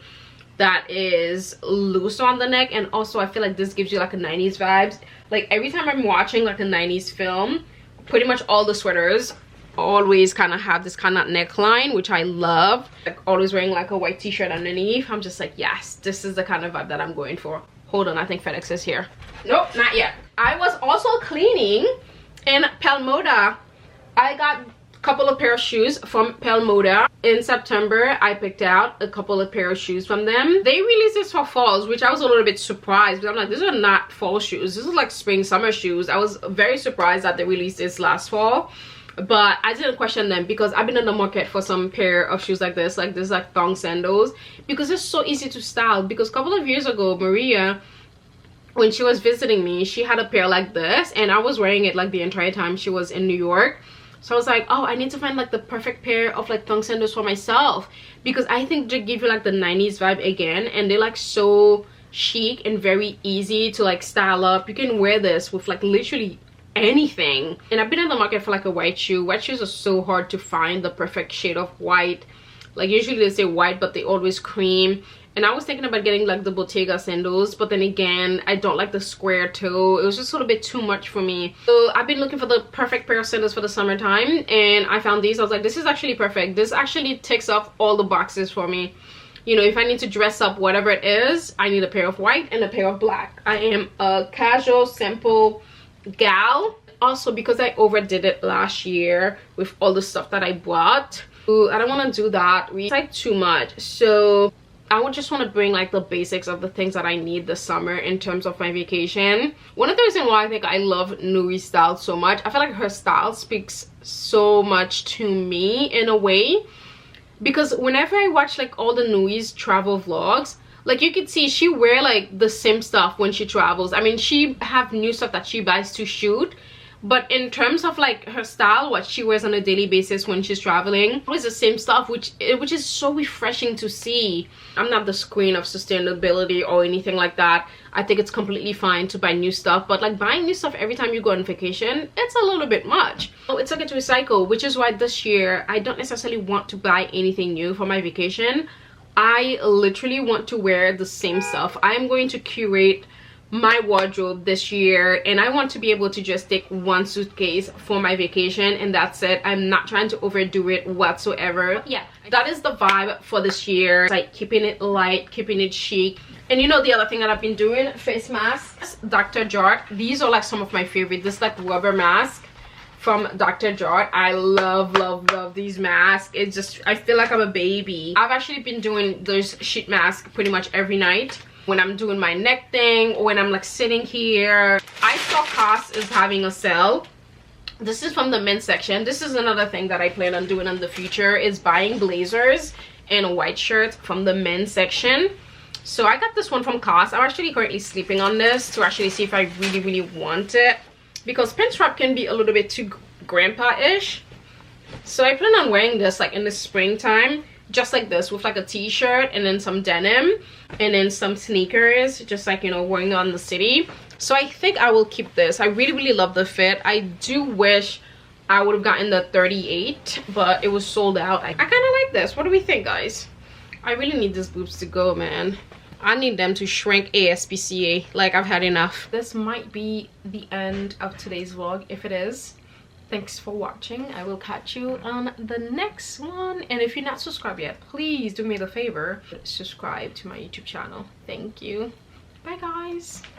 that is loose on the neck. And also I feel like this gives you like a 90s vibes. Like every time I'm watching like a 90s film, pretty much all the sweaters always kind of have this kind of neckline, which I love. Like always wearing like a white t-shirt underneath. I'm just like, yes, this is the kind of vibe that I'm going for. Hold on, I think FedEx is here. Nope, not yet. I was also cleaning in Pelmoda. I got a couple of pair of shoes from Pelmoda. In September, I picked out a couple of pair of shoes from them. They released this for falls, which I was a little bit surprised. But I'm like, these are not fall shoes. This is like spring, summer shoes. I was very surprised that they released this last fall. but I didn't question them because I've been in the market for some pair of shoes like this like thong sandals, because it's so easy to style. Because a couple of years ago, Maria, when she was visiting me, she had a pair like this, and I was wearing it like the entire time she was in New York. So I was like, oh, I need to find like the perfect pair of like thong sandals for myself, because I think they give you like the 90s vibe again, and they're like so chic and very easy to like style up. You can wear this with like literally anything. And I've been in the market for like a white shoe. White shoes are so hard to find the perfect shade of white. Like usually they say white, but they always cream. And I was thinking about getting like the Bottega sandals, but then again, I don't like the square toe. It was just a little bit too much for me. So I've been looking for the perfect pair of sandals for the summertime, and I found these. I was like, this is actually perfect. This actually ticks off all the boxes for me. You know, if I need to dress up whatever it is, I need a pair of white and a pair of black. I am a casual, simple gal. Also, because I overdid it last year with all the stuff that I bought, I don't want to do that. It's like too much. So I would just want to bring like the basics of the things that I need this summer in terms of my vacation. One of the reasons why I think I love Nuri's style so much, I feel like her style speaks so much to me in a way, because whenever I watch like all the Nuri's travel vlogs, like you can see she wear like the same stuff when she travels. I mean, she have new stuff that she buys to shoot, but in terms of like her style, what she wears on a daily basis when she's traveling, it's the same stuff, which is so refreshing to see. I'm not the queen of sustainability or anything like that. I think it's completely fine to buy new stuff, but like buying new stuff every time you go on vacation, it's a little bit much. So it's okay to recycle, which is why this year I don't necessarily want to buy anything new for my vacation. I literally want to wear the same stuff. I'm going to curate my wardrobe this year, and I want to be able to just take one suitcase for my vacation, and that's it. I'm not trying to overdo it whatsoever. Yeah, that is the vibe for this year, like keeping it light, keeping it chic. And you know the other thing that I've been doing, face masks. Dr. Jart, these are like some of my favorite. This like rubber mask from Dr. Jart. I love these masks. It's just, I feel like I'm a baby. I've actually been doing those sheet masks pretty much every night when I'm doing my neck thing, or when I'm like sitting here. I saw COS is having a sale. This is from the men's section. This is another thing that I plan on doing in the future, is buying blazers and white shirts from the men's section. So I got this one from COS. I'm actually currently sleeping on this to actually see if I really want it, because pinstripe can be a little bit too grandpa-ish. So I plan on wearing this like in the springtime, just like this, with like a t-shirt and then some denim and then some sneakers, just like, you know, wearing on the city. So I think I will keep this. I really love the fit. I do wish I would have gotten the 38, but it was sold out. I kind of like this. What do we think, guys? I really need these boobs to go, man. I need them to shrink ASPCA. Like, I've had enough. This might be the end of today's vlog. If it is, thanks for watching. I will catch you on the next one. And if you're not subscribed yet, please do me the favor, subscribe to my YouTube channel. Thank you. Bye, guys.